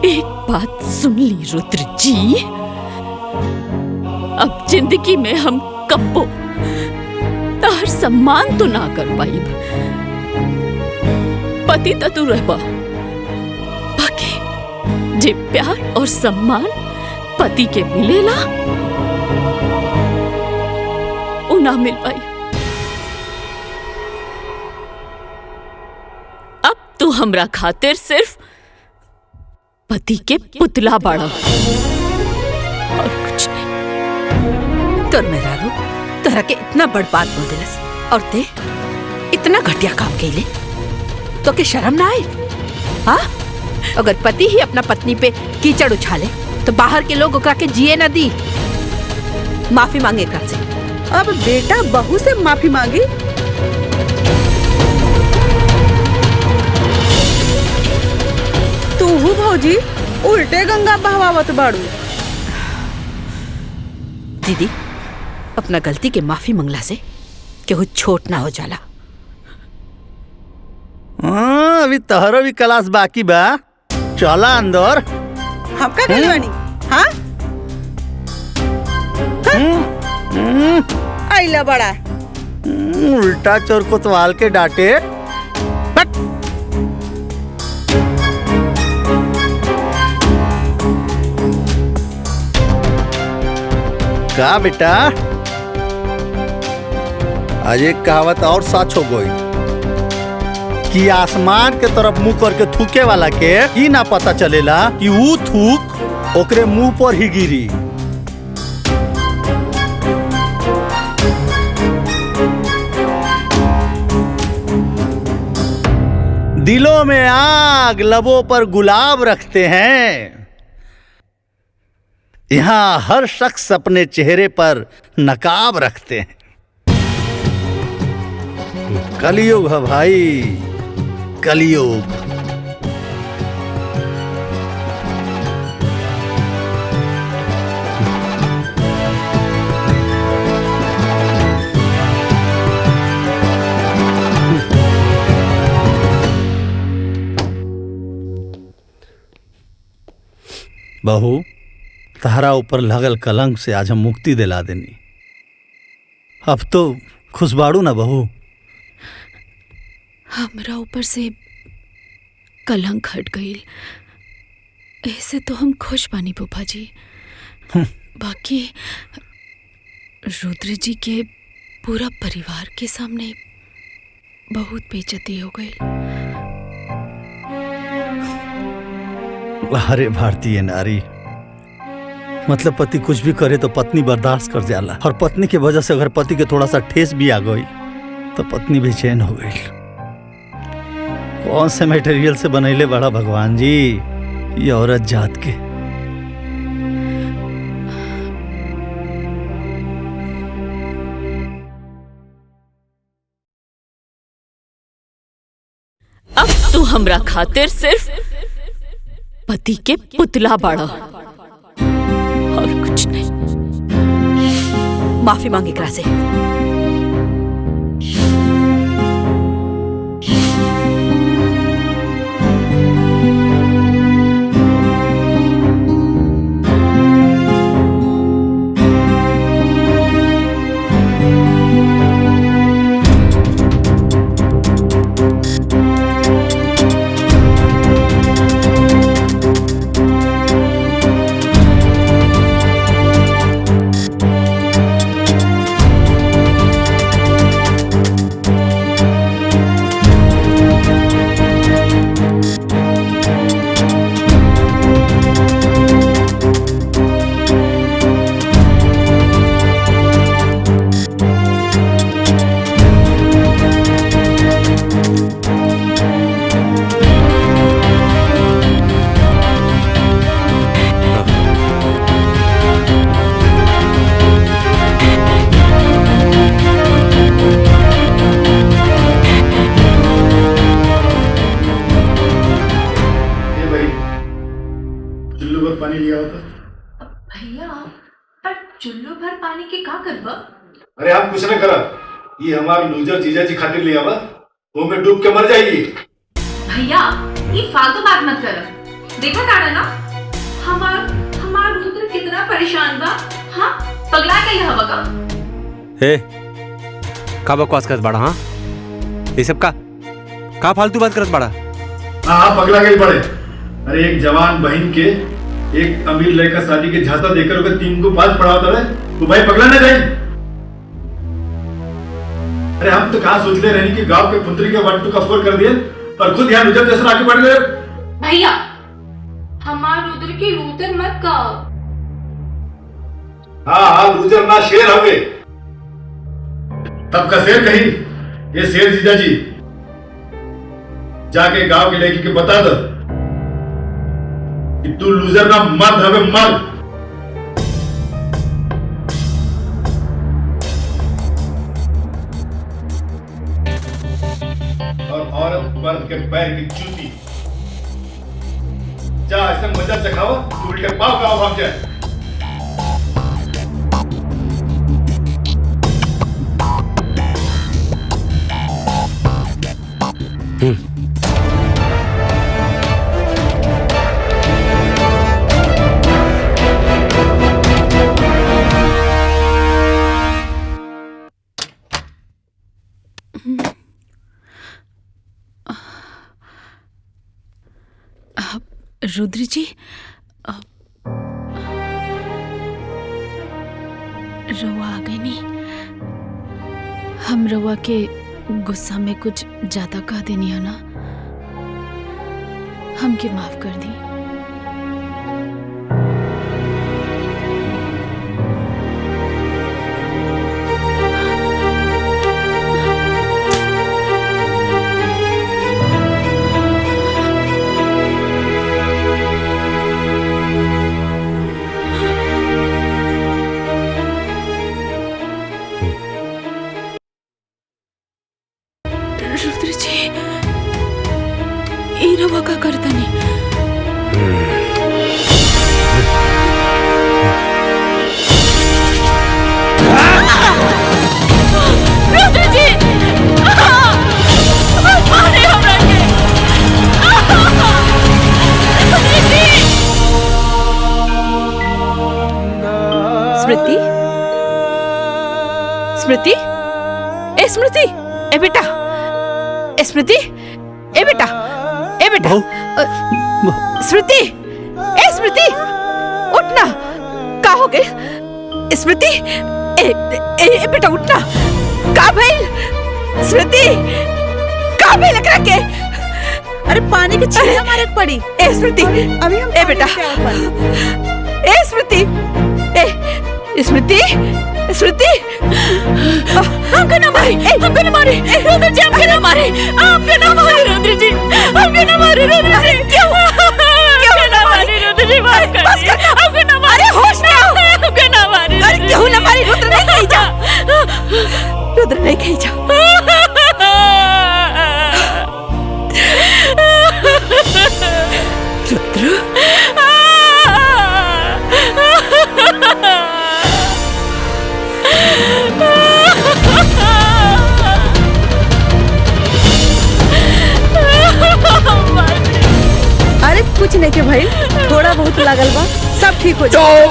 एक बात सुन ली रुद्र जी, अब जिंदगी में हम कब्बो तार सम्मान तो ना कर पाई। पति तो तू रहबा, बाकी जे प्यार और सम्मान पति के मिलेला उ ना मिल पाई। अब तू हमरा खातिर सिर्फ पति के पुतला बाड़ा और कुछ नहीं।
तोर मेहरारू तोहरा के इतना बड़ बात बोल दिलस और ते इतना घटिया काम कैले तो के शर्म ना आए? हाँ, अगर पति ही अपना पत्नी पे कीचड़ उछाले तो बाहर के लोग ओकरा के जिए न दी। माफी मांगे एकरा से।
अब बेटा बहू से माफी मांगी? तू भौजी उल्टे गंगा बहवावत बाड़ू।
दीदी, अपना गलती के माफी मंगला से केहू छोट ना हो जाला।
अभी तहरो भी क्लास बाकी बा, चला अंदर।
हम का गइल बानी? हाँ आइला बड़ा
उल्टा चोर कोतवाल के डांटे। बट का बेटा, आज एक कहावत और सच हो गई कि आसमान के तरफ मुंह करके थूके वाला के ई ना पता चलेला कि वो थूक ओकरे मुंह पर ही गिरी। दिलों में आग, लबों पर गुलाब रखते हैं। यहाँ हर शख्स अपने चेहरे पर नकाब रखते हैं। कलयुग है भाई, कलयुग। बहू, तहरा ऊपर लगल कलंक से आज हम मुक्ति दिला देनी। अब तो खुश बाड़ू ना बहू?
हमरा ऊपर से कलंक हट गई, ऐसे तो हम खुश बानी फूफा जी। बाकी रुद्र जी के पूरा परिवार के सामने बहुत बेइज्जती हो गई।
अरे भारतीय नारी, मतलब पति कुछ भी करे तो पत्नी बर्दाश्त कर जाला, और पत्नी की वजह से अगर पति के थोड़ा सा ठेस भी आ गई तो पत्नी बेचैन हो गई। कौन से मटेरियल से बनैले बड़ा भगवान जी ये औरत जात के।
अब तू हमरा खातिर सिर्फ पति के पुतला बाड़ा और कुछ नहीं।
माफी मांगे एकरा से।
पानी लिया होता।
भैया पर चुल्लू भर पानी के का करबा?
अरे आप कुछ न करा, ये हमारे लूजर जीजा जी खातिर लिया हुआ, वो में डूब के मर जाएगी।
भैया ये फालतू बात मत कर। देखा तारा ना हमार रुद्र कितना परेशान बा। हाँ पगला गई हवा का।
हे का बकवास करत बाड़ा? हाँ ये सब का फालतू बात करत बाड़ा?
हाँ पगला गई बड़े। अरे एक जवान बहन के एक अमीर लड़का शादी के झांसा देकर ओके 3 को 5 पढ़ा होता है तो भाई पगला ना जाए। अरे हम तो कहाँ सोच ले रहे कि गांव के पुत्री के 1 2 का 4 कर दिए और खुद यहाँ रुझान जैसा आगे बढ़ गए।
भैया हमार रुद्र की लूतर मत कहो।
हाँ लूजर ना शेर हवे। तब का शेर कहीं ये शेर जीजा जी जाके गांव के लड़की के बता दो कि तू लूजर ना मर्द हवे मर्द। और औरत मर्द के पैर की जूती। जा ऐसे मजा चखाओ तू उल्टे पाव गाँव भाग जाए।
रुद्र जी रवा आ गई नहीं। हम रवा के गुस्सा में कुछ ज्यादा कह देनी है ना, हमके माफ कर दी। रुद्र जी ये रवा का करता नहीं। रुद्र जी मारे हमरा के।
स्मृति स्मृति ए स्मृति ए बेटा स्मृति ए बेटा स्मृति ए स्मृति उठना। का हो गए स्मृति ए बेटा उठना। का भइल स्मृति का भइल एकरा के?
अरे पानी के छींटा मारे के पड़ी।
ए स्मृति
अभी हम
ए बेटा ए स्मृति ए स्मृति स्मृति हमको ना मारे हमको ना मारे रुद्र जी हमको ना मारे हमको ना मारे रुद्र जी हमको ना मारे रुद्र जी क्यों ना मारे रुद्र जी मार कर बस हमको ना मारे होश में आओ हमको ना मारे अरे क्यों ना मारे रुद्र नहीं कहीं जा रुद्र नहीं कहीं जा रुद्र
अरे कुछ नहीं के भाई, थोड़ा बहुत लागल बा, सब ठीक हो जाए।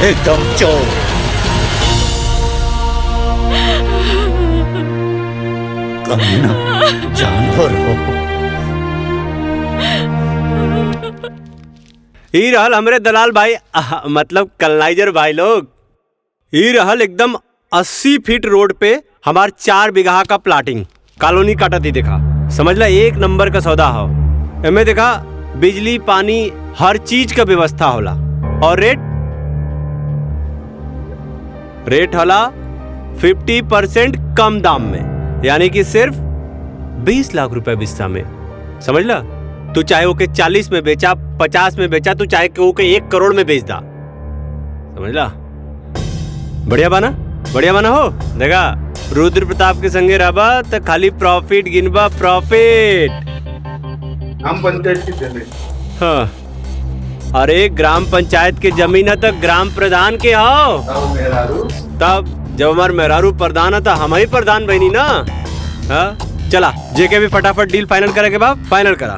एकदम चोर। कमीना जानवर हो।
ई रहल हमरे दलाल भाई मतलब कलनाइजर भाई लोग। ई रहल एकदम 80 फीट रोड पे हमार 4 बीघा का प्लाटिंग कॉलोनी काटती देखा। समझ ला 1 नंबर का सौदा हो। एमे देखा बिजली पानी हर चीज का व्यवस्था होला और रेट होला 50% कम दाम में, यानी कि सिर्फ 20 लाख रुपए बिस्सा में। समझ ला, तू चाहे ओके 40 में बेचा 50 में बेचा, तू चाहे ओके 1 करोड़ में बेच दा। समझ ला, बढ़िया बना हो। देखा रुद्र प्रताप के संगे रहबा तो खाली प्रॉफिट गिनबा प्रॉफिट।
हम पंचायत की चले।
हाँ, अरे ग्राम पंचायत के जमीन है तो ग्राम प्रधान के हो। तब जब हमार मेहरारू प्रधान है तो हम ही प्रधान बनी ना। हाँ चला, जेके भी फटाफट डील फाइनल करे के बाद फाइनल करा।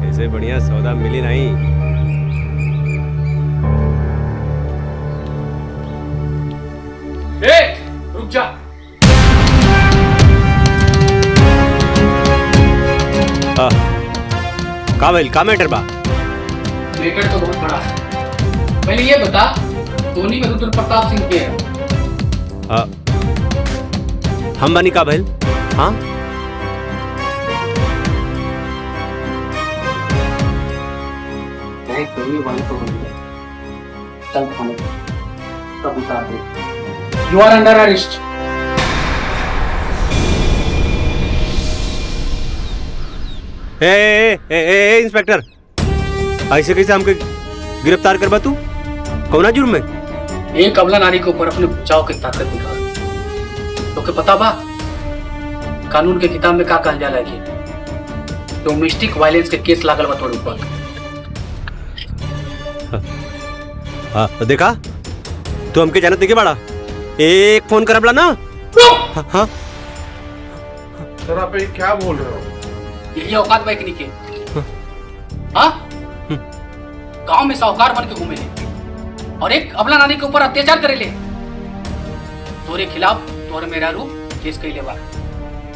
ऐसे बढ़िया सौदा मिली नहीं।
रुक जा।
का भइल का मैटर बा?
मैटर तो बहुत बड़ा है। पहले ये बता, टोनी में रुद्र प्रताप सिंह के है?
हम बनी का भइल? हाँ
टोनी वाले तो चल थाने तब उतार दे। You are under arrest.
ए इंस्पेक्टर, ऐसे कैसे हमके गिरफ्तार करबा तू? कौना जुर्म में?
एक अबला नारी के ऊपर अपने बचाव की ताकत दिखा। तो के पता बा कानून के किताब में का कहल जाला कि डोमेस्टिक वायलेंस के केस लागल बा तोर ऊपर।
हाँ देखा, तू हमके जानत नहीं के बाड़ा। एक फोन करबला ना। हाँ
सर आप ये क्या बोल रहे हो?
यही औकात बैकनी के। हाँ गांव में साहूकार बन के घूमे ले और एक अबला नानी के ऊपर अत्याचार करे ले। तोरे खिलाफ तोरे मेरा रूप केस कइले बा,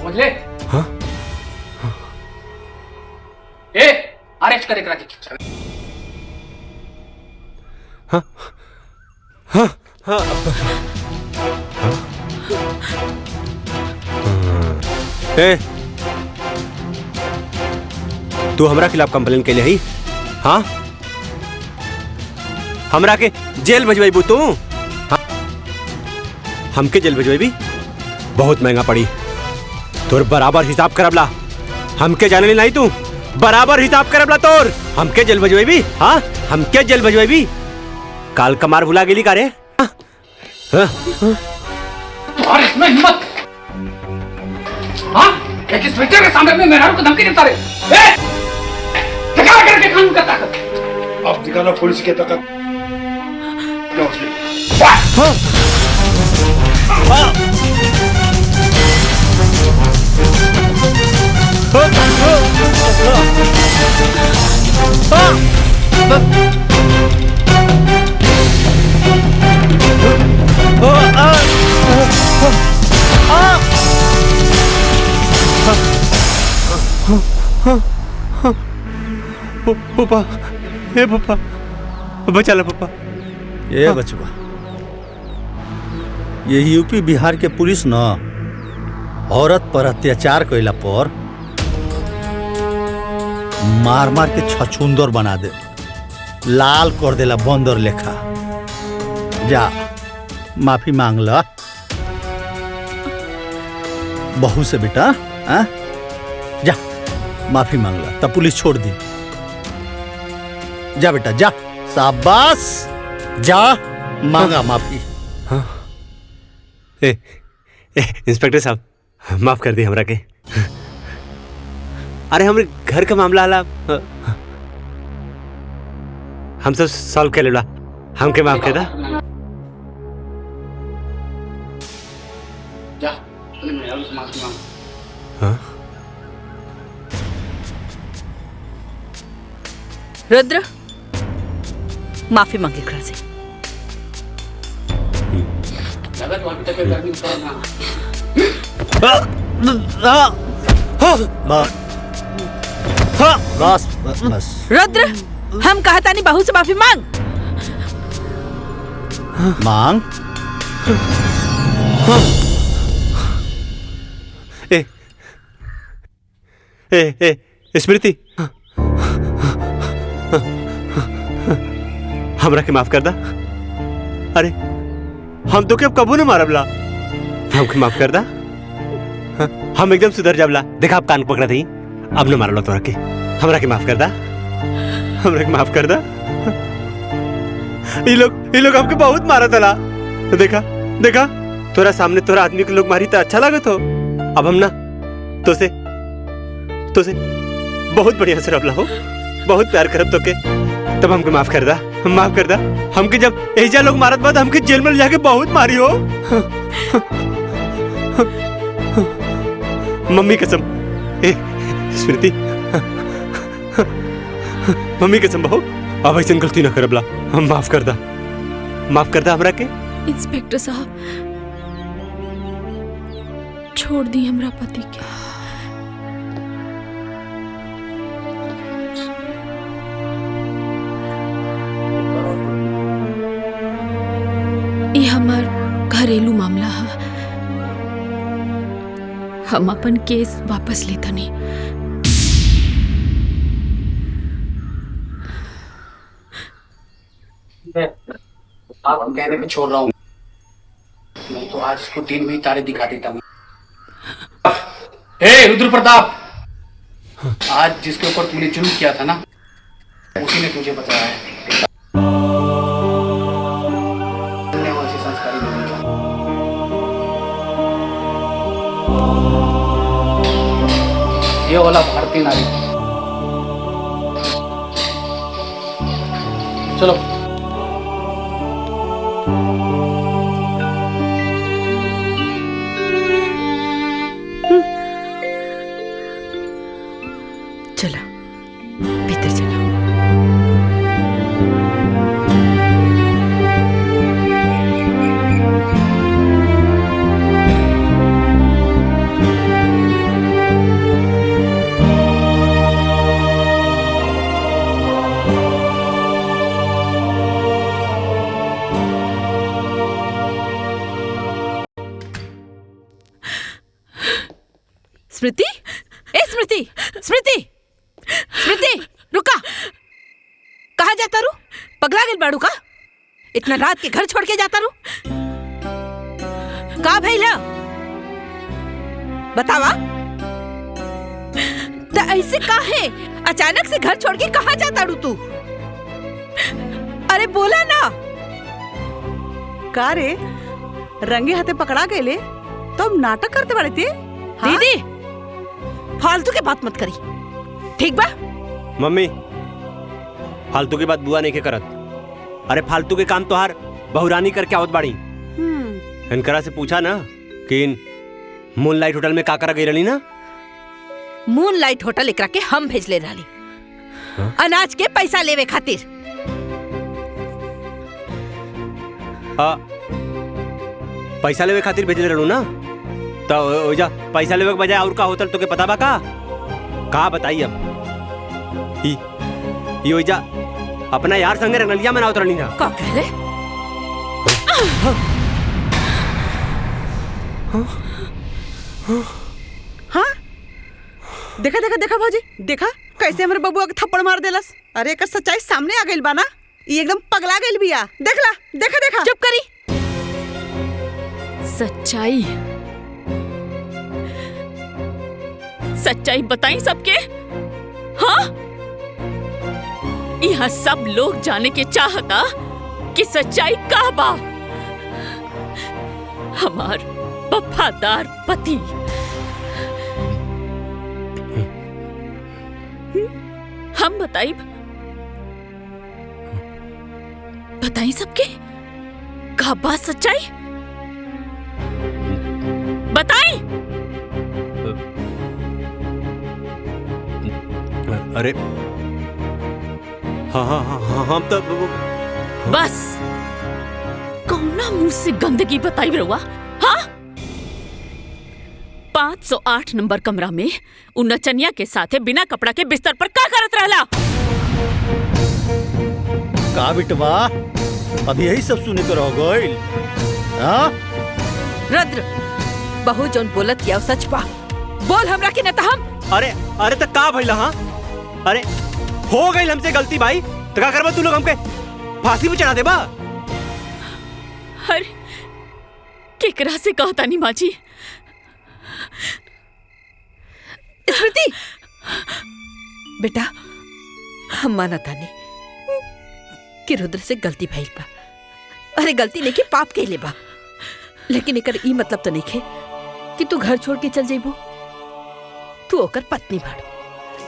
समझ ले?
हाँ
ए अरेस्ट करे करा के।
हाँ हाँ हाँ ए तू हमरा खिलाफ कंप्लेन के लिए ही? हाँ हमरा के जेल भेजवाई तू? हाँ? हमके जेल भेजवाई बहुत महंगा पड़ी। तोर बराबर हिसाब करबला। हमके जाने नहीं तू बराबर हिसाब करबला तोर। हमके जेल भेजवाई। हाँ हमके जेल भेजवाई। काल कमार भुला गेली का रे? हाँ?
और इसमें हिम्मत? हाँ एक इंस्पेक्टर के सामने में मेहरारू को धमकी देता रे। दिखा करके कानून का ताकत।
आप दिखाना पुलिस की ताकत।
पापा, हे पापा, बचा ला पापा।
ये बचवा, ये यूपी बिहार के पुलिस न औरत पर अत्याचार कैला पर मार मार के छछुंदर बना दे, लाल कर देला बंदर लेखा। जा माफी मांग ला बहू से बेटा। आ? जा माफी मांग ला तब पुलिस छोड़ दी। जा बेटा जा, शाबाश, जा मांगा माफी।
हाँ इंस्पेक्टर साहब माफ कर दी हमरा के। अरे हमरे घर का मामला आला हम सब सॉल्व कर लेला। हमके माफ कर दा।
जा मेहरारू से माफी मांग।
हाँ
रुद्र माफी मांगे एकरा से।
लगा तो अभी तक गर्मी उतरना।
बस बस बस।
रुद्र हम कहता नहीं बहू से माफी मांग।
मांग।
ए ए ए स्मृति, हमरा के माफ कर दा। अरे हम तो के अब कबू न मारबला। हमके माफ कर दा। हम एकदम सुधर जाबला। देखा आप कान पकड़ा थी, अब न मारला तोरा के। हमरा के माफ कर दा। हमरा के माफ कर दा। ये लोग हमके बहुत मारा तला। देखा देखा तोरा सामने तोरा आदमी के लोग मारी तो अच्छा लागत हो। अब हम ना तो से बहुत बढ़िया से रबला हो, बहुत प्यार करब तो के। तब हमके माफ कर दा, माफ कर दा। हमके जब एजा लोग मारत बाद हमके जेल में ले जाके बहुत मारी हो। मम्मी कसम। ए स्मृति, मम्मी कसम बहू, अब ऐसे गलती ना करबला। हम माफ कर दा, माफ कर दा हमरा के।
इंस्पेक्टर साहब छोड़ दी हमरा पति के। घरेलू मामला है। हम अपन केस वापस लेता नहीं।
आप कहने पे छोड़ रहा हूँ, नहीं तो आज इसको दिन में ही तारे दिखा देता हूँ। हे रुद्र प्रताप, आज जिसके ऊपर तूने जुल्म किया था ना, उसी ने तुझे बताया है। वैसे संस्कारी नहीं था। ये वाला भारतीय नारी। चलो
चलो भीतर चलो। स्मृति, ए स्मृति, स्मृति, स्मृति, रुका। कहाँ जाता रू? पगला गेल बाड़ू का? इतना रात के घर छोड़ के जाता रू? का भइला? बतावा। तो ऐसे काहे अचानक से घर छोड़ के कहाँ जाता रू तू? अरे बोला ना।
का रे, रंगे हाथे पकड़ा गए तो अब नाटक करते बड़े थे।
दीदी, फालतू के बात मत करी, ठीक बा?
मम्मी, फालतू की बात बुआ नहीं के करत। अरे फालतू के काम तोहार बहुरानी करके आवत बाड़ी। इनकरा से पूछा ना कि मूनलाइट होटल में का करा गई रही ना।
मूनलाइट होटल एकरा के हम भेजले रहली, अनाज के पैसा लेवे खातिर।
पैसा लेवे खातिर भेजले रहू ना, तो ओजा पैसा लेवे के बजाय और का होटल तो के पता बा का बताई अब। ई ओजा अपना यार संगे रंगलिया में ना उतरनी ना।
का कहले?
हाँ, देखा देखा देखा भाजी, देखा कैसे हमारे बबुआ के थप्पड़ मार देलस। अरे एक सच्चाई सामने आ गई बा ना, ये एकदम पगला गई बिया। देखला, देखा देखा।
चुप करी।
सच्चाई सच्चाई बताई सबके। हाँ, यहाँ सब लोग जाने के चाहता कि सच्चाई का बा। हमार वफादार पति हम बताई सबके का बात सच्चाई बताई।
अरे हाँ, हम तो
बस कौना मुंह से गंदगी बताई रहुआ। हाँ, 508 नंबर कमरा में उन नचनिया के साथे बिना कपड़ा के बिस्तर पर का करत रहला?
का बिटवा, अभी यही सब सुने को रह गइल। हाँ,
रुद्र, बहू जोन बोलत किया सच बा। बोल हमरा के न त हम।
अरे तो का भइला? हाँ, अरे हो गई हमसे गलती भाई, तो का करबा तू लोग हमके फांसी पे चढ़ा देबा?
अरे केकरा से कहता नहीं माँ जी।
स्मृति, बेटा हम मानता नहीं कि रुद्र से गलती भइल बा। अरे गलती नहीं कि पाप के ले बा, लेकिन एकर ई मतलब तो नहीं खे कि तू घर छोड़ के चल जाइबो। तू ओकर पत्नी बाड़ू,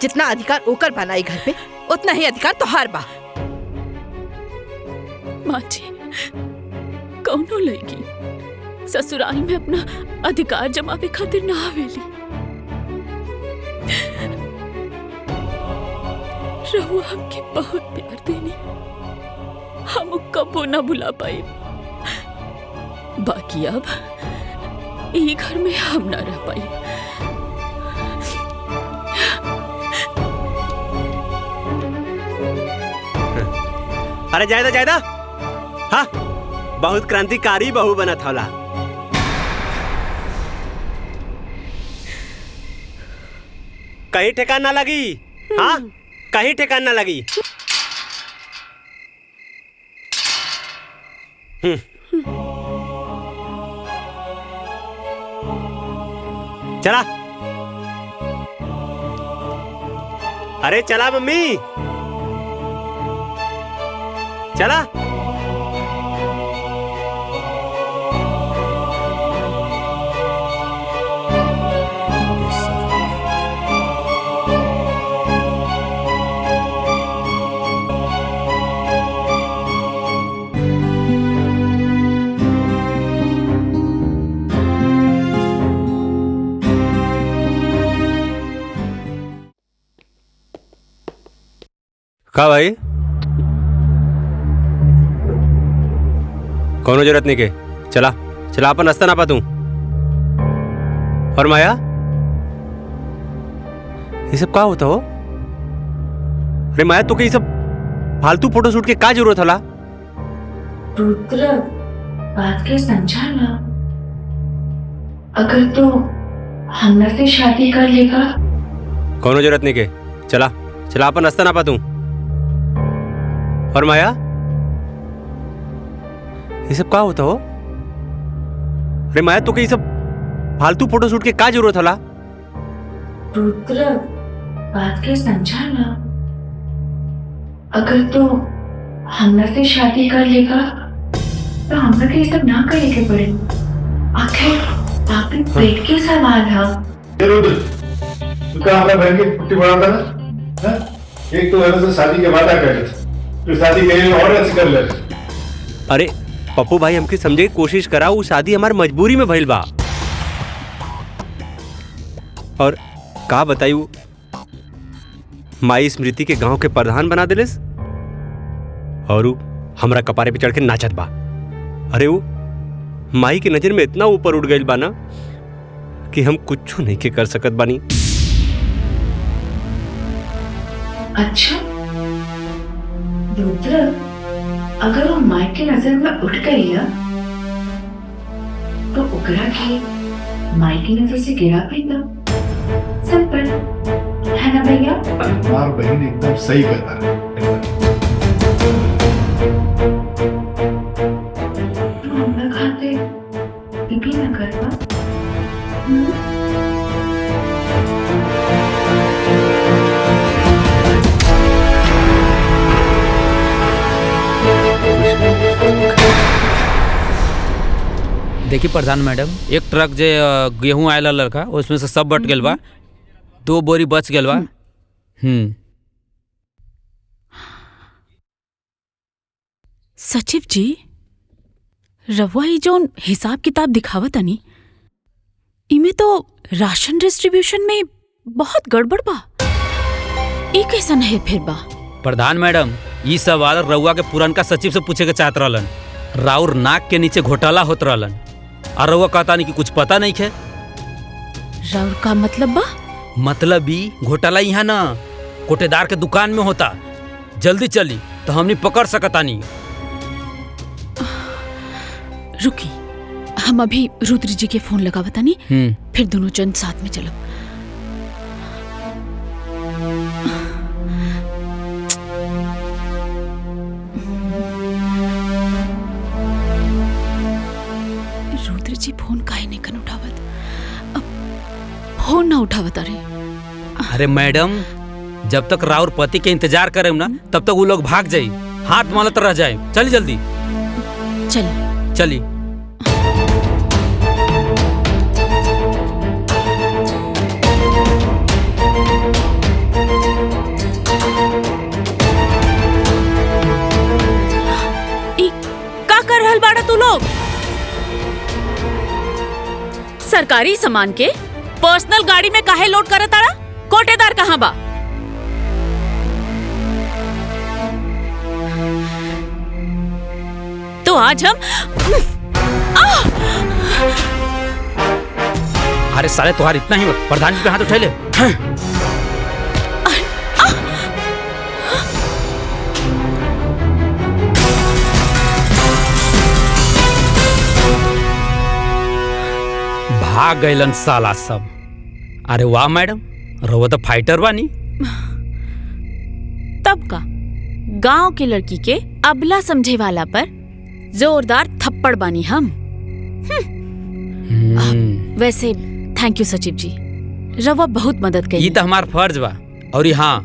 जितना अधिकार ओकर बनाई घर पे उतना ही अधिकार तोहार बा।
माँ जी, कौनो लड़की ससुराल में अपना अधिकार जमावे खातिर ना आवेली। रहुआ हमके बहुत प्यार देनी, हम कबो ना भुला पाए। बाकी अब ये घर में हम ना रह पाए।
अरे जायदा हाँ, बहुत क्रांतिकारी बहू बना था। कहीं ठेकान ना लगी। हाँ, कहीं ठेकान ना लगी। चला, अरे चला मम्मी, चला। का भाई, कोनो जरूरत नहीं के, चला चला अपन रास्ता ना पातू। और माया, ये सब का होता हो? अरे माया, तो ये सब फालतू फोटो शूट के का जरूरत होला?
रुद्र, बात के समझा ना। अगर तो हमरा से शादी कर लेगा।
कोनो जरूरत नहीं के, चला चला अपन रास्ता ना पातू। और माया, ये सब का होता हो? अरे माया, तो ये सब फालतू फोटो शूट के का जरूरत होला?
रुद्र, बात के समझा ना। अगर तो हमरा से शादी कर लेगा तो हमरा के ये सब ना करे के पड़े। आखिर आपके पेट के सवाल है।
रुद्र, तू क्या हमारा बहन की पुट्टी बढ़ाता ना? हाँ? एक तो ऐसे शादी के वादा कर ले, फिर शादी के और ऐसे कर ले।
अरे पप्पू भाई, हमके समझे की कोशिश करा, वो शादी हमार मजबूरी में भइल बा। और का बतायू, माई स्मृति के गांव के प्रधान बना दिलिस और वो हमरा कपारे पे चढ़ के नाचत बा। अरे वो माई की नजर में इतना ऊपर उठ गइल बा ना कि हम कुछ नहीं के कर सकत बानी।
अच्छा रुद्र, अगर वो माई के नजर में उठ गई है तो उकरा के माई की नजर से गिरा भी था। सिंपल है ना भैया?
हमारी बहन एकदम सही कहता है।
तो हम लोग खाते भी ना करवा।
देखिए प्रधान मैडम, एक ट्रक जे गेहूं आयल लड़का, उसमें से सब बट गया बा, 2 बोरी बच गया बा।
सचिव जी, रवा ही जोन हिसाब किताब दिखावत तनी, इमे तो राशन डिस्ट्रीब्यूशन में बहुत गड़बड़ बा। ई कैसन है फिर बा?
प्रधान मैडम, ये सवाल रउआ के पुरनका सचिव से पूछे के चाहत रहलन। राउर नाक के नीचे घोटाला होत रहलन और रउआ कहता नहीं कि कुछ पता नहीं है।
राउर का मतलब बा?
मतलब भी घोटाला यहाँ ना कोटेदार के दुकान में होता। जल्दी चली तो हमने पकड़ सकता नहीं।
रुकी, हम अभी रुद्र जी के फोन लगावता नहीं, फिर दोनों जन साथ में चलो। रुद्र जी फोन काहे नहीं कन उठावत? अब फोन ना उठावत।
अरे मैडम, जब तक राउर पति के इंतजार करे ना तब तक वो लोग भाग जाये, हाथ मालत रह जाए। चली जल्दी
चलिए
चली।
का कर रहल बाड़ा तू लोग? सरकारी सामान के पर्सनल गाड़ी में काहे लोड करत तारा? कोटेदार कहाँ बा? तो आज हम
अरे साले, तुम्हारा इतना ही प्रधान जी पे हाथ उठा ले। भाग गइलन साला सब। अरे वाह मैडम, रहुआ तो फाइटर बानी।
तब का गांव के लड़की के अबला समझे वाला पर जोरदार थप्पड़ बानी हम। वैसे थैंक यू सचिव जी, रवा बहुत मदद करी।
ये तो हमार फर्ज बा। और हाँ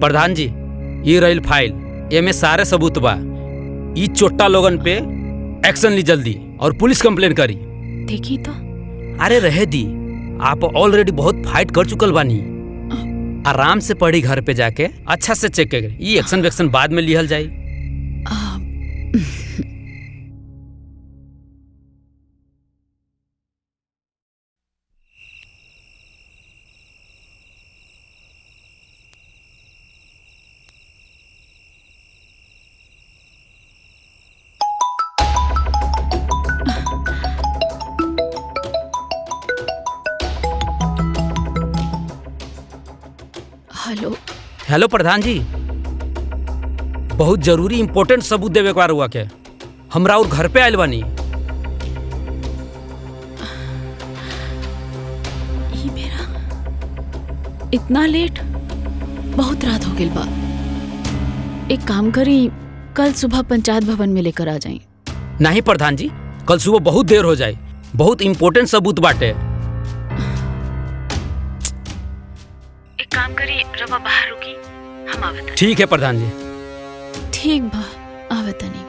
प्रधान जी, ये रही फाइल, एमे सारे सबूत बा। ये चोट्टा लोगन पे एक्शन ली जल्दी और पुलिस कंप्लेन करी।
देखी तो।
अरे रहे दी, आप ऑलरेडी बहुत फाइट कर चुकल बानी। आराम से पढ़ी घर पे जाके अच्छा से चेक कर, ये एक्शन वेक्शन बाद में लिहल जाई।
हेलो
हेलो प्रधान जी, बहुत जरूरी इंपॉर्टेंट सबूत देवे के हुआ के हमरा और घर पे आयल बानी।
ये मेरा इतना लेट, बहुत रात हो गई बा। एक काम करी, कल सुबह पंचायत भवन में लेकर आ जाए।
नहीं प्रधान जी, कल सुबह बहुत देर हो जाए, बहुत इंपॉर्टेंट सबूत बाटे।
एक काम करी, रवा बाहर रुकी, हम आवत।
ठीक है प्रधान जी।
ठीक बा, आवत नहीं।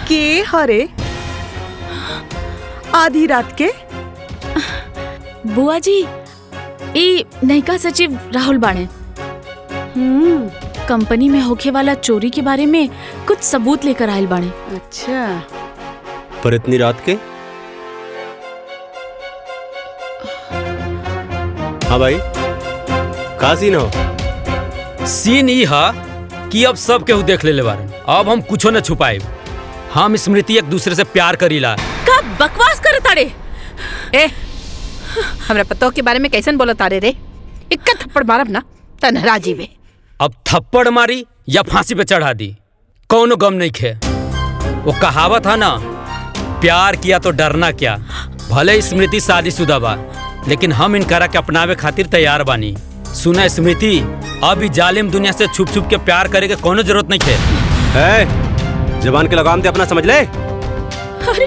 के हरे आधी रात के?
बुआ जी, ई नयका सचिव राहुल बाणे। कंपनी में होखे वाला चोरी के बारे में कुछ सबूत लेकर आयल बाणे।
अच्छा,
पर इतनी रात के? हाँ भाई, का सीन हो?
सीन ई हा कि अब सब केहू देख ले बारन, अब हम कुछो न छुपाए। हम स्मृति एक दूसरे से प्यार करीला।
का बकवास करे तारे?
ए, हमरा पतो के बारे में कैसन बोला तारे रे? इक्का थप्पड़ मारब ना तनहरा जीवे।
अब थप्पड़ मारी या फांसी पे चढ़ा दी, कौनो गम नहीं खे। वो कहावत है ना, प्यार किया तो डरना क्या। भले स्मृति शादीशुदा बा, लेकिन हम इनकरा के अपनावे खातिर तैयार बानी। सुना स्मृति, अभी जालिम दुनिया से छुप छुप के प्यार करे के कोनो जरूरत नहीं खे।
जबान के लगाम दे अपना, समझ ले।
अरे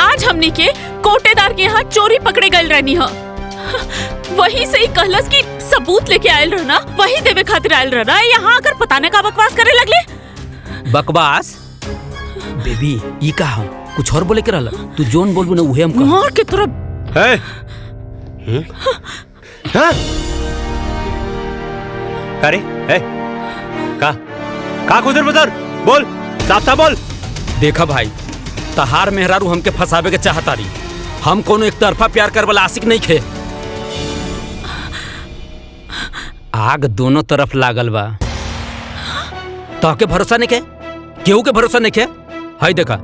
आज हमनी के कोटेदार के यहाँ चोरी पकड़े गए रहनी है। वही से ही कहलस कि सबूत लेके आयल रहना, वही देवे खातिर आयल रहना। यहाँ आकर पताने का बकवास करे लगले।
बकवास? बेबी ई कहा कुछ और बोले के रहल, तू जोन बोलबू ना उहे हम कह।
मार के तरफ।
है हाँ? अरे है का खुजर बजर बोल, साफ साफ बोल।
देखा भाई, तहार मेहरारू हमके फंसावे के चाहता रही। हम कोनो एक तरफा प्यार कर वाला आशिक नहीं खे। आग दोनों तरफ लागल बा। तहके भरोसा नहीं खे, केहू के भरोसा नहीं खे। हाय देखा,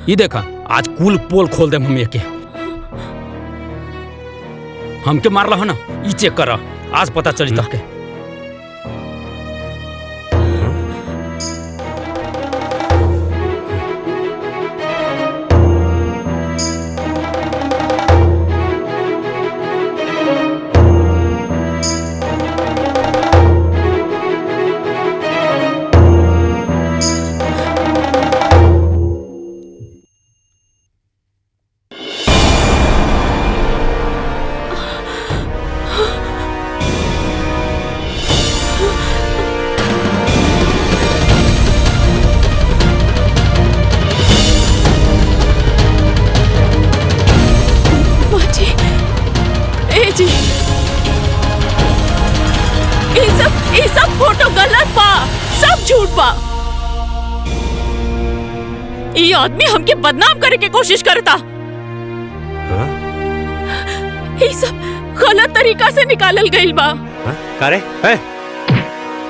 ये देखा, आज कुल पोल खोल दे मम्मी के। हमके मार रहा ना, ये चेक कर, आज पता चली तहके। ये आदमी हमके बदनाम करे के कोशिश करता। ये सब गलत तरीका से निकालल गइल बा।
का रे?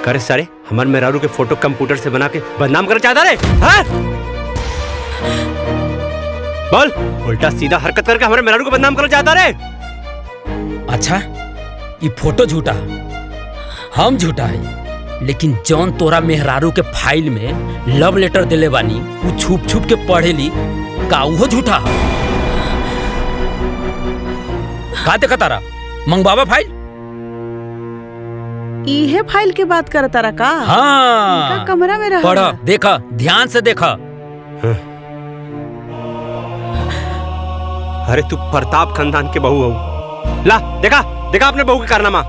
करे सारे हमारे मेहरारू के फोटो कंप्यूटर से बना के बदनाम करना चाहता रे? हाँ? बोल, उल्टा सीधा हरकत करके हमारे मेहरारू को बदनाम करना चाहता रे?
अच्छा, ये फोटो झूठा, हम झूठा है, लेकिन जौन तोरा मेहरारू के फाइल में लव लेटर दिले बानी वो छुप छुप के पढ़ेली का वो झूठा है? का देखा तारा मंगवावा फाइल?
इहे फाइल के बात कर तारा का?
हाँ,
इनका कमरा में रहा।
पढ़ा, देखा, ध्यान से देखा।
अरे तू प्रताप खानदान के बहू हो। ला देखा देखा अपने बहू के कारनामा।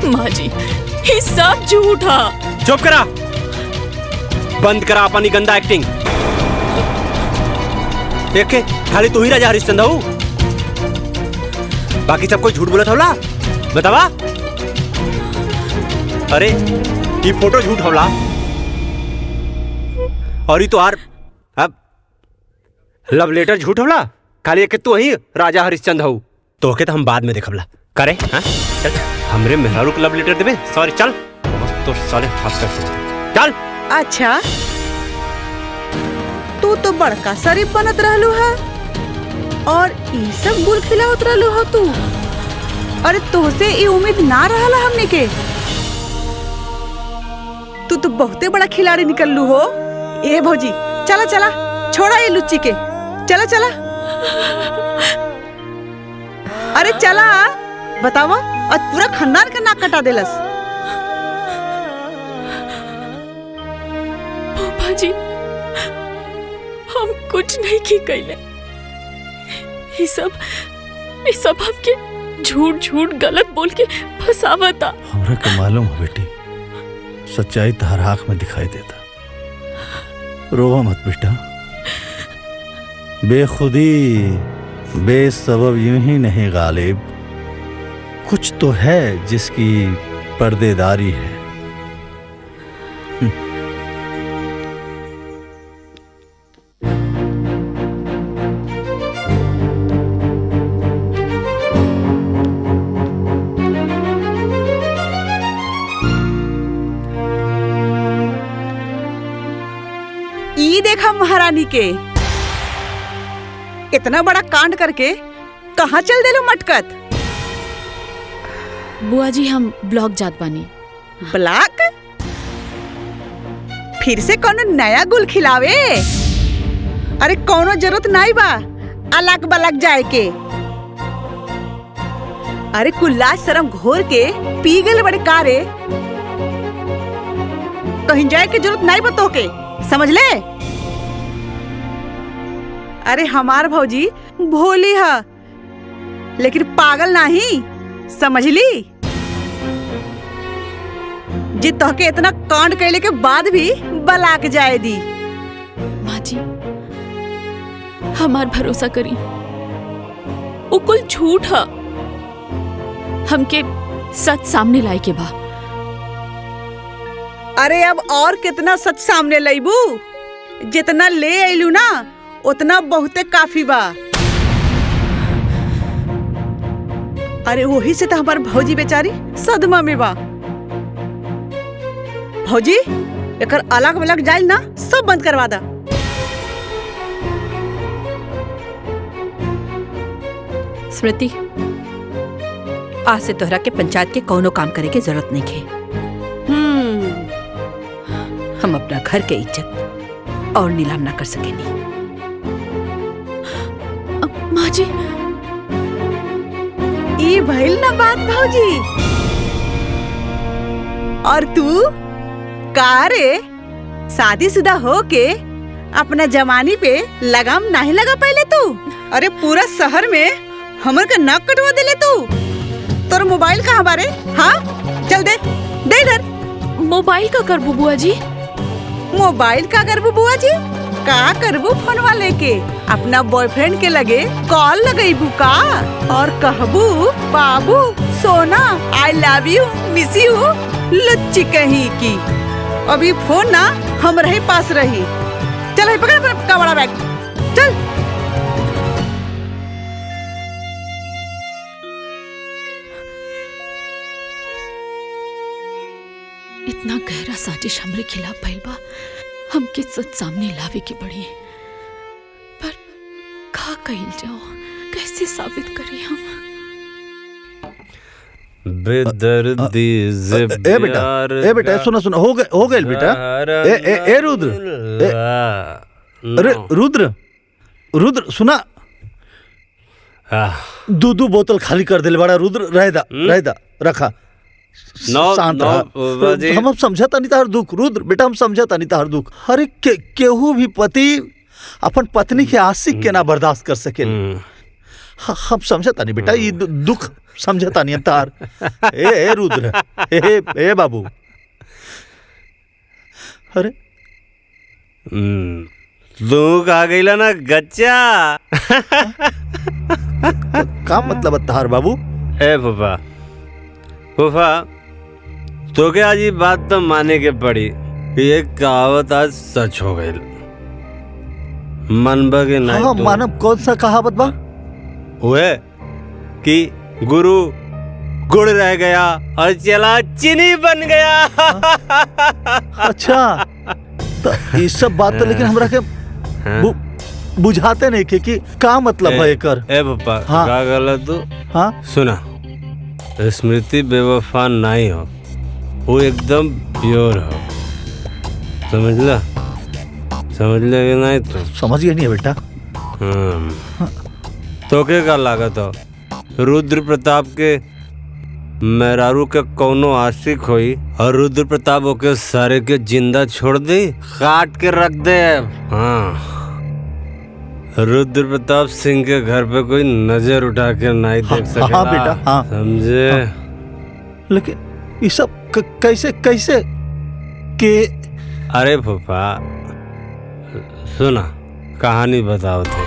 माँ जी ये सब झूठा।
चुप करा, बंद करा अपनी गंदा एक्टिंग। देखे खाली तू ही राजा हरिश्चंद्र हो, बाकी सब कोई झूठ बोला था। बतावा। अरे ये फोटो झूठ होला और ये तो आर अब लव लेटर झूठ होला। खाली एक तू ही राजा हरिश्चंद्र हो, तो के तो हम बाद में देखबला करे। हाँ चल, हमरे मेहरारू को लव लेटर देबे? सॉरी चल, तो साले हाथ कर चल।
अच्छा, तू तो बड़का शरीफ बनत रहलू है और ई सब गुल खिलावत रहलू हो तू। अरे तोसे ई उम्मीद ना रहला हमने के। तू तो बहुते बड़ा खिलाड़ी निकललू हो। ए भौजी चला चला, छोड़ा ये लुच्ची के, चला चला। अरे चला, बतावा, आज पूरा खानदान का नाक कटा देलस।
पापा जी हम कुछ नहीं की कैले, ये सब हमके झूठ झूठ गलत बोल के फसावता।
हमरा के मालूम है बेटी, सच्चाई तहर आँख में दिखाई देता। रोवा मत बेटा, बेखुदी बेसबब यूं ही नहीं गालिब, कुछ तो है जिसकी पर्देदारी है।
ई देखा महारानी के इतना बड़ा कांड करके कहाँ चल देलो मटकत?
बुआ जी हम ब्लॉक जात बानी।
ब्लॉक? फिर से कौनो नया गुल खिलावे? अरे कौनो जरूरत नहीं बा अलग बलग जाए के। अरे कुल्ला शर्म घोर के पी गए बड़े कारे, कहीं जाए के जरूरत नहीं बा तोके, समझ ले। अरे हमार भौजी भोली है लेकिन पागल नहीं, समझ ली। जे तोहके इतना कांड कैले के बाद भी बलाक जाए दी।
माँ जी हमार भरोसा करी, वो कुल झूठ है, हमके सच सामने लाई के बा।
अरे अब और कितना सच सामने लाइबू? जितना ले आइलू ना उतना बहुते काफी बा। अरे वही से तो हमार भौजी बेचारी सदमा में बा। भौजी एकर अलग अलग जाइल ना सब बंद करवा दा।
स्मृति, आज से तोहरा के पंचायत के कोनो काम करे के जरूरत नहीं है। हम अपना घर के इज्जत और नीलाम ना कर सकेनी।
माँ जी
ई भइल ना बात भौजी। और तू का रे, शादीशुदा हो के अपना जवानी पे लगाम नहीं लगा पहले तू? अरे पूरा शहर में हमर का नाक कटवा देले तू। तोर मोबाइल कहाँ बारे? हाँ चल दे दे इधर।
मोबाइल का करबू बुआ जी?
मोबाइल का करबू बुआ जी? का करबू फोनवा लेके अपना बॉयफ्रेंड के लगे कॉल लगेबू का और कहबू बाबू सोना I love you miss you लुच्ची कहीं की। अभी फोन ना हम रहे पास रही। चल पकड़ इतना बड़ा बैग। चल।
इतना गहरा साजिश हमरे खिलाफ भइल बा, हमके सच सामने लावे के पड़ी। पर का कइल जाओ, कैसे साबित करी हम?
बेदर्दी से
ए बेटा सुना हो गए बेटा। ए रुद्र, अरे रुद्र सुना, दो बोतल खाली कर दिले बड़ा रुद्र। रहदा रखा। शांत रहा। हम समझता नहीं तार दुख रुद्र बेटा, हम समझता नहीं तार दुख। अरे केहू भी पति अपन पत्नी के आशिक के ना बर्दाश्त कर सके। हम समझता नहीं बेटा, ये दुख समझता नहीं तार। ए रुद्र, ए बाबू, अरे
दुख आ गईला ना गच्चा।
का मतलब तार बाबू?
ए फूफा तो क्या आज ये बात तो माने के पड़ी, ये कहावत आज सच हो गई। मनबा के नहीं?
हाँ मानव, कौन सा कहावत बा?
वो कि गुरु गुड़ रह गया और चला चीनी बन गया।
अच्छा, तो ये सब बात तो लेकिन हमरा के बुझाते नहीं कि का मतलब है कर।
ए पापा का गलत तू?
हाँ
सुना, स्मृति बेवफा नहीं हो, वो एकदम प्योर हो। समझ ले कि नहीं? तो
समझ गया नहीं बेटा।
तो क्या लागत हो रुद्र प्रताप के मेहरारू के कौनो आशिक होई और रुद्र प्रताप ओके सारे के जिंदा छोड़ दे, काट के रख दे। हाँ, रुद्र प्रताप सिंह के घर पे कोई नजर उठा के नहीं देख सकेला।
हाँ बेटा, हाँ
समझे?
लेकिन ये सब कैसे के?
अरे फूफा सुना, कहानी बताओ थे।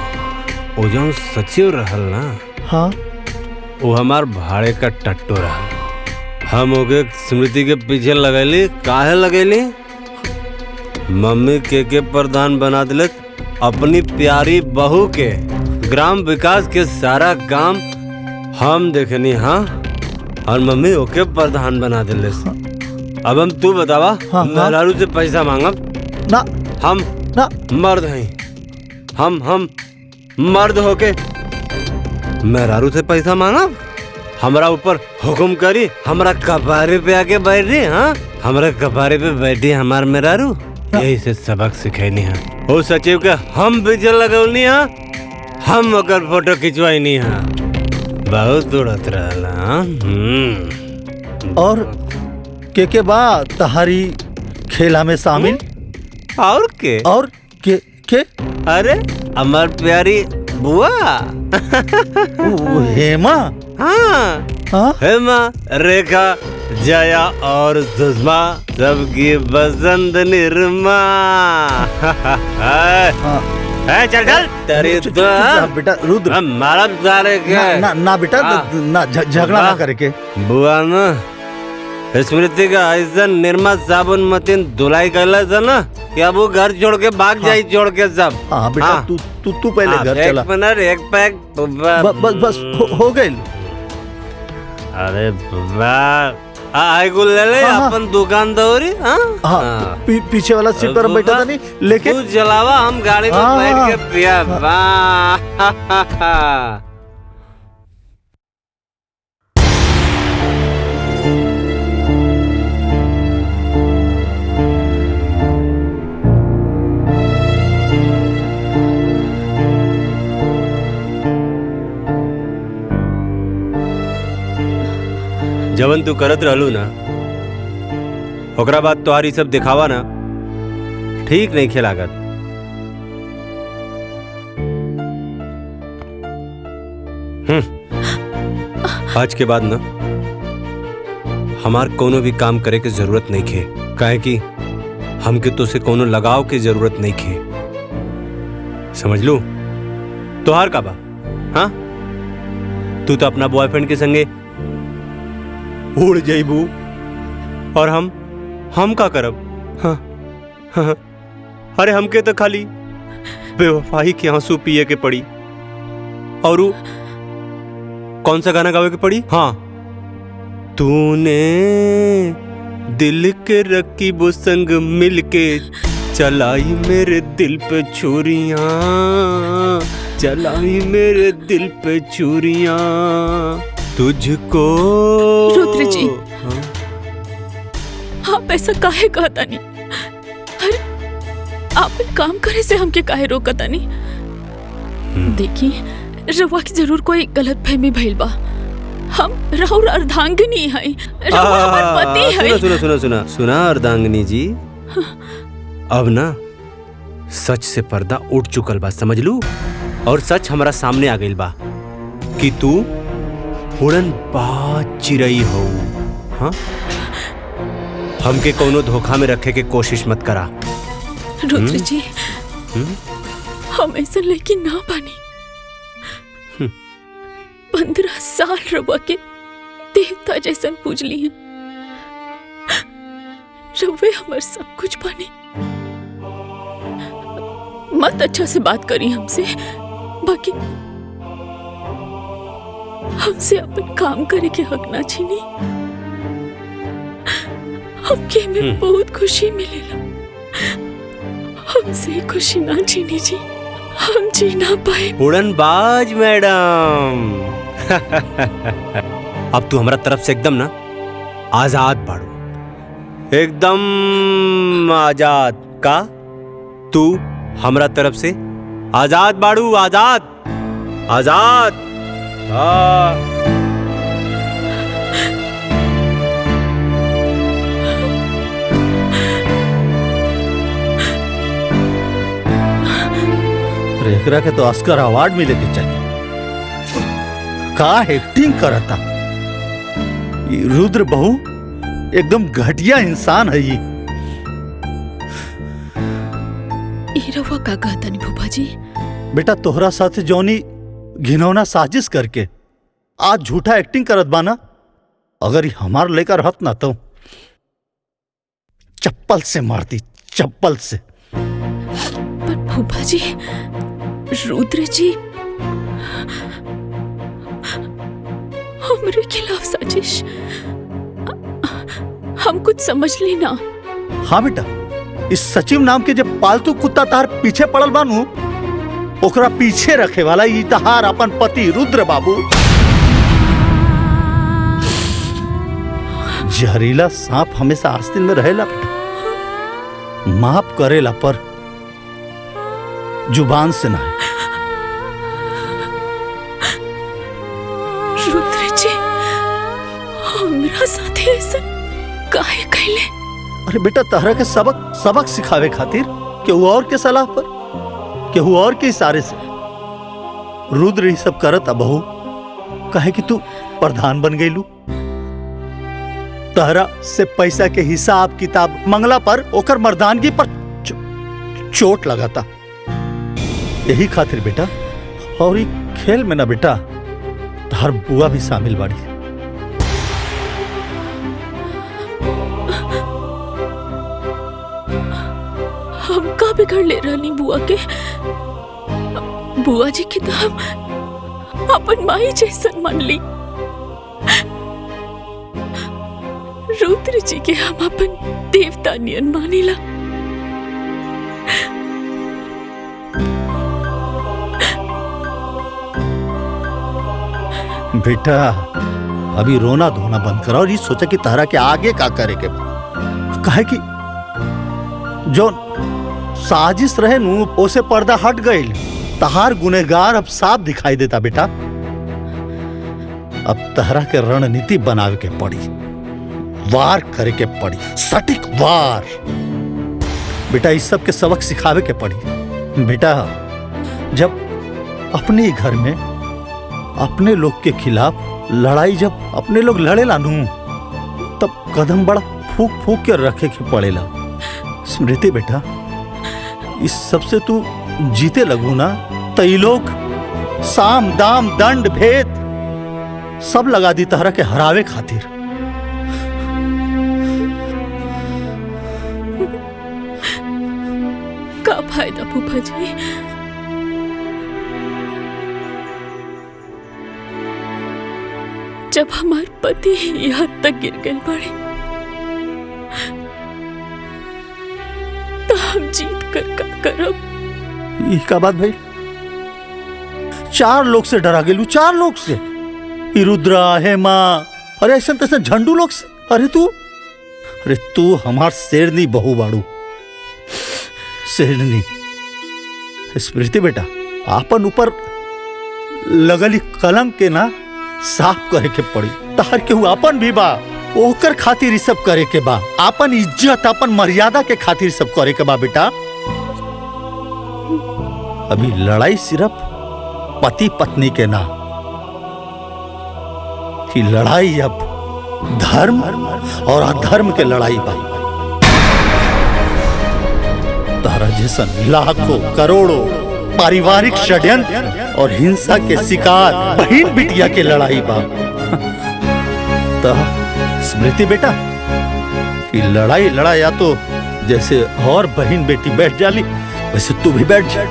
वो जो सचिव रहल ना,
हाँ
वो हमार भाड़े का टट्टू रहल। हम ओके स्मृति के पीछे लगैली। काहे लगैली? मम्मी के प्रधान बना दिले अपनी प्यारी बहू के। ग्राम विकास के सारा काम हम देखनी। हाँ, और मम्मी ओके प्रधान बना दिले। अब हम तू बतावा, मेहरारू से पैसा मांगब
ना?
हम
ना
मर्द हैं, हम मर्द होके मेहरारू से पैसा मांगब? हमरा ऊपर हुक्म करी, हमरा कपारे पे आके बैठ रही। हाँ, हमरा कपारे पे बैठी हमार मेहरारू। यही से सबक सिखैनी है। ओ सचिव के हम बिजल लगौनी है, हम ओकर फोटो खिंचवाई है। बहुत उड़त रहला।
और के बाद तहारी खेला में शामिल?
और के? अरे हमार प्यारी बुआ
हेमा।
हाँ, हेमा, रेखा, जया और सुषमा, सबकी बसंत निर्मा। चल तेरी तो
बेटा रुद्र,
हमारा सारे के
ना बेटा, ना झगड़ा ना करके।
बुआ ना स्मृति का ऐसा निर्मा साबुन मतीन धुलाई कैला था ना कि अब वो घर छोड़ के भाग जाई, छोड़ के सब।
हाँ बेटा, तू पहले घर चला।
एक मिनट, एक पैक
बस हो गई।
अरे आईगुल ले ले अपन दुकान दौरी।
हाँ, पीछे वाला सीट पर बैठा था नहीं, लेकिन
तू चलावा, हम गाड़ी में बैठ के पिया। जवन तू करत रहलू ना, ओकरा बाद तुम्हारी सब दिखावा ना ठीक नहीं खेलागत। आज के बाद ना हमार कोनो भी काम करे के जरूरत नहीं खे, काहे कि हमके तो से कोनो लगाव के जरूरत नहीं खे। समझ लू? तोहार का बा? हाँ, तू तो अपना बॉयफ्रेंड के संगे उड़ जाइबू और हम का करब? हाँ, हाँ, अरे हमके तो खाली बेवफाई के आंसू पिए के पड़ी। और उ कौन सा गाना गावे के पड़ी? हाँ, तूने दिल के रकीबों संग मिलके चलाई मेरे दिल पे छुरियां, चलाई मेरे दिल पे छुरियां तुझको।
रुद्र जी, आप ऐसा काहे कहता नहीं? अरे आप काम करे से हमके काहे रोकता नहीं? देखिए, रवा की जरूर कोई गलत फहमी भइल बा। हम राहुल अर्धांगिनी है, रवा हमार पति है।
सुना अर्धांगिनी जी, अब ना सच से पर्दा उठ चुकल बा, समझ लू। और सच हमारा सामने आ गइल बा कि तू उड़न बाज चिड़ई हो। हाँ, हमके कोनो धोखा में रखे के कोशिश मत करा।
रुद्र जी, हम ऐसा लेकिन ना बानी। 15 साल रवा के देवता जैसन पूजली हैं। रवे हमार सब कुछ बानी। मत अच्छा से बात करी हमसे, बाकी हमसे अपन काम करे के हक ना छीनी। हमके में बहुत खुशी मिलेला। हमसे खुशी ना छीनी जी, हम जी ना पाए।
उड़नबाज मैडम, अब तू हमारा तरफ से एकदम ना आजाद बाड़ू, एकदम आजाद। का तू हमरा तरफ से आजाद बाड़ू? आजाद, आजाद।
एकरा के तो ऑस्कर अवार्ड मिले के चाहिए। का एक्टिंग करता ये रुद्र बहू, एकदम घटिया इंसान है ये।
रवा का कहता नहीं भूपा जी?
बेटा तोहरा साथ जौनी घिनौना साजिश करके आज झूठा एक्टिंग करत बाना, अगर ये हमार लेकर रहत ना तो चप्पल से मारती, चप्पल से।
पर भूपा जी, रुद्र जी हमरे खिलाफ साजिश, हम कुछ समझ ली ना।
हाँ बेटा, इस सचिव नाम के जब पालतू कुत्ता तार पीछे पड़ल बानू, ओकरा पीछे रखे वाला ई तहार अपन पति रुद्र बाबू। जहरीला सांप हमेशा आस्तीन में रहेला बेटा, माफ करेला पर जुबान से ना है।
रुद्र जी, हमरा साथे ऐसा काहे कहले?
अरे बेटा, तहरा के सबक सिखावे खातिर केहू और के सलाह पर, केहू और के इशारे से रुद्र ही सब करत बहू। काहे कि तू प्रधान बन गईलू, तहरा से पैसा के हिसाब किताब मंगला पर ओकर मर्दानगी पर चोट लगाता। यही खातिर बेटा, और ये खेल में ना बेटा तहर बुआ भी शामिल बाड़ी।
हम का बिगड़ ले रहनी बुआ के? बुआ जी की तो हम अपन माई जैसन मान ली। रुद्र जी के हम अपन देवता नियन मानिला।
बेटा अभी रोना धोना बंद करा और ये सोचा कि तारा के आगे का करे के बा। काहे कि जो साजिश रहे नु ओसे पर्दा हट गई। तहार गुनेगार अब साफ दिखाई देता बेटा। अब तहरा के रणनीति बनावे के पड़ी, वार करे के पड़ी, सटीक वार। बेटा इस सब के सबक सिखावे के पड़ी। बेटा जब अपने ही घर में अपने लोग के खिलाफ लड़ाई जब अपने लोग लड़े लानू, तब कदम बड़ा फूक फूक के रखे के पड़ेला। स्मृति बेटा, इस सबसे तू जीते लगू ना, तो ये लोग साम दाम दंड भेद सब लगा दी तहरा के हरावे खातिर।
का फायदा फूफा जी, जब हमारे पति यहाँ तक गिर गए बड़े तो हम जीत कर का करब।
ई का बात भाई? 4 लोग से डरा गेलू, 4 लोग से, ई रुद्रा, हेमा, अरे ऐसा तैसे झंडू लोग से। अरे तू हमार शेरनी बहू बाड़ू, शेरनी। स्मृति बेटा, आपन ऊपर लगली कलंक के ना साफ करे के पड़ी। तार केहू आपन भी बा, ओकर खातिर सब करे के बा। आपन इज्जत, आपन मर्यादा के खातिर सब करे के बा बेटा। अभी लड़ाई सिर्फ पति पत्नी के ना, कि लड़ाई अब धर्म और अधर्म के लड़ाई बा। तारा जैसन लाखों करोड़ों पारिवारिक षड्यंत्र और हिंसा के शिकार बहन बिटिया के लड़ाई बा। तो स्मृति बेटा, कि लड़ाई लड़ाया तो जैसे और बहन बेटी बैठ जाली वैसे तू भी बैठ जा।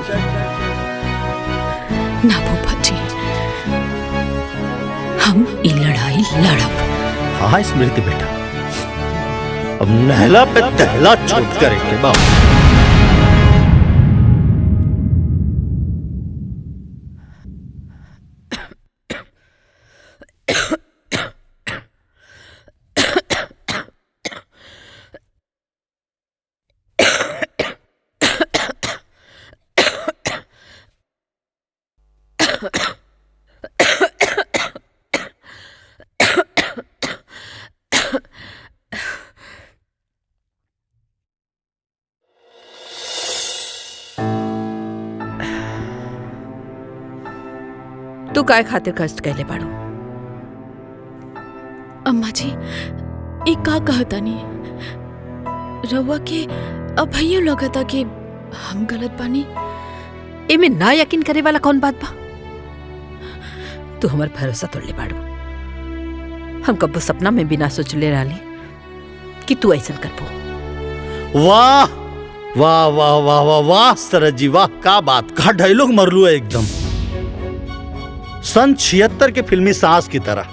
ना भूपा जी, हम ये लड़ाई लड़ब।
हाँ स्मृति बेटा, अब नहला पे तहला छूट करेंगे बाबा।
तू काय खातिर कष्ट कैले बाड़ू?
अम्मा जी, ये का कहता नहीं रवा के अब भैया लगता कि हम गलत बानी।
एमे ना यकीन करे वाला कौन बात बा? तू हमार भरोसा तोड़ले बाड़ू। हम कब्बो सपना में भी ना सोचले रहली कि तू ऐसा करबो।
वाह वाह वाह वाह वाह वाह सरज जी, वाह का बात, का डायलॉग मरलू है एकदम सन 76 के फिल्मी सांस की तरह।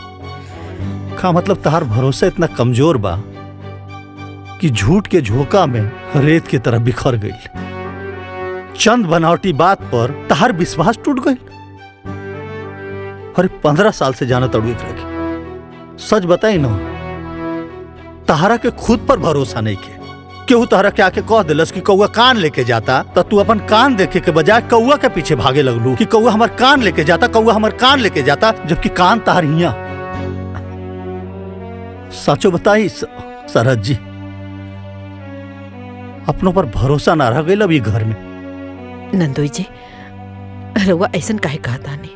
का मतलब तहार भरोसा इतना कमजोर बा कि झूठ के झोंका में रेत की तरह बिखर गई। चंद बनावटी बात पर तहार विश्वास टूट गई। अरे 15 साल से जाना तड़ू रखे। सच बताई ना, तहारा के खुद पर भरोसा नहीं के। केहू तहरा के आके कह दिलस कि कौआ कान लेके जाता, तो तू अपन कान देखे के बजाय कौआ के पीछे भागे लगलू कि कौआ हमार कान लेके जाता, कौआ हमार कान लेके जाता, जबकि कान तार हिया। सचो बताई सरहद जी, अपनों पर भरोसा ना रह गई अभी घर में।
नंदोई जी, रउआ ऐसन काहे कहता नहीं?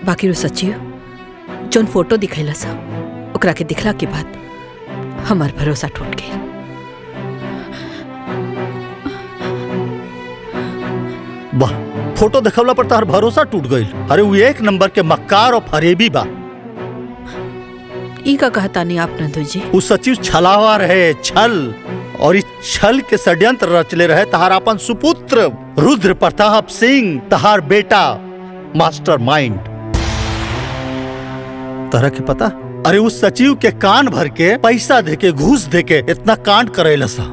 बाकी रो सच्ची जोन फोटो दिखैला सा, ओकरा के दिखला के बाद हमार भरोसा टूट गई।
वाह, फोटो देखवला पर तार भरोसा टूट गई। अरे वो 1 नंबर के मक्कार और फरेबी बा।
ई का कहता नहीं आप नंदोई जी?
वो सचिव छलावा रहे, छल, और इस छल के षड्यंत्र रचले रहे तहार अपन सुपुत्र रुद्र प्रताप सिंह, तहार बेटा मास्टर माइंड। तरह के पता? अरे उस सचिव के कान भर के पैसा देके, घूस देके इतना कांड करेला सा।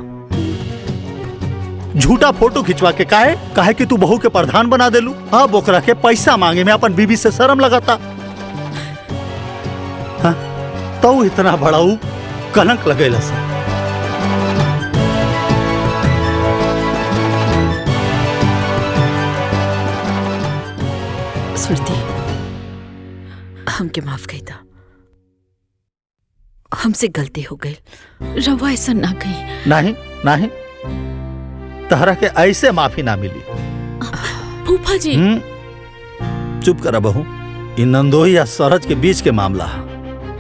झूठा फोटो खिंचवा के काहे कि तू बहू के प्रधान बना देलू। अब ओकरा के पैसा मांगे में अपन बीबी से शर्म लगाता। हाँ? तो इतना बड़ाऊ कलंक लगेला सा।
स्मृति, हमके माफ कही था, हमसे गलती हो गई।
रवा ऐसा ना कही।
नहीं नहीं, तहरा के ऐसे माफी ना मिली।
फूफा जी
चुप करा बहू, इन नंदोई या सरहज के बीच के मामला है।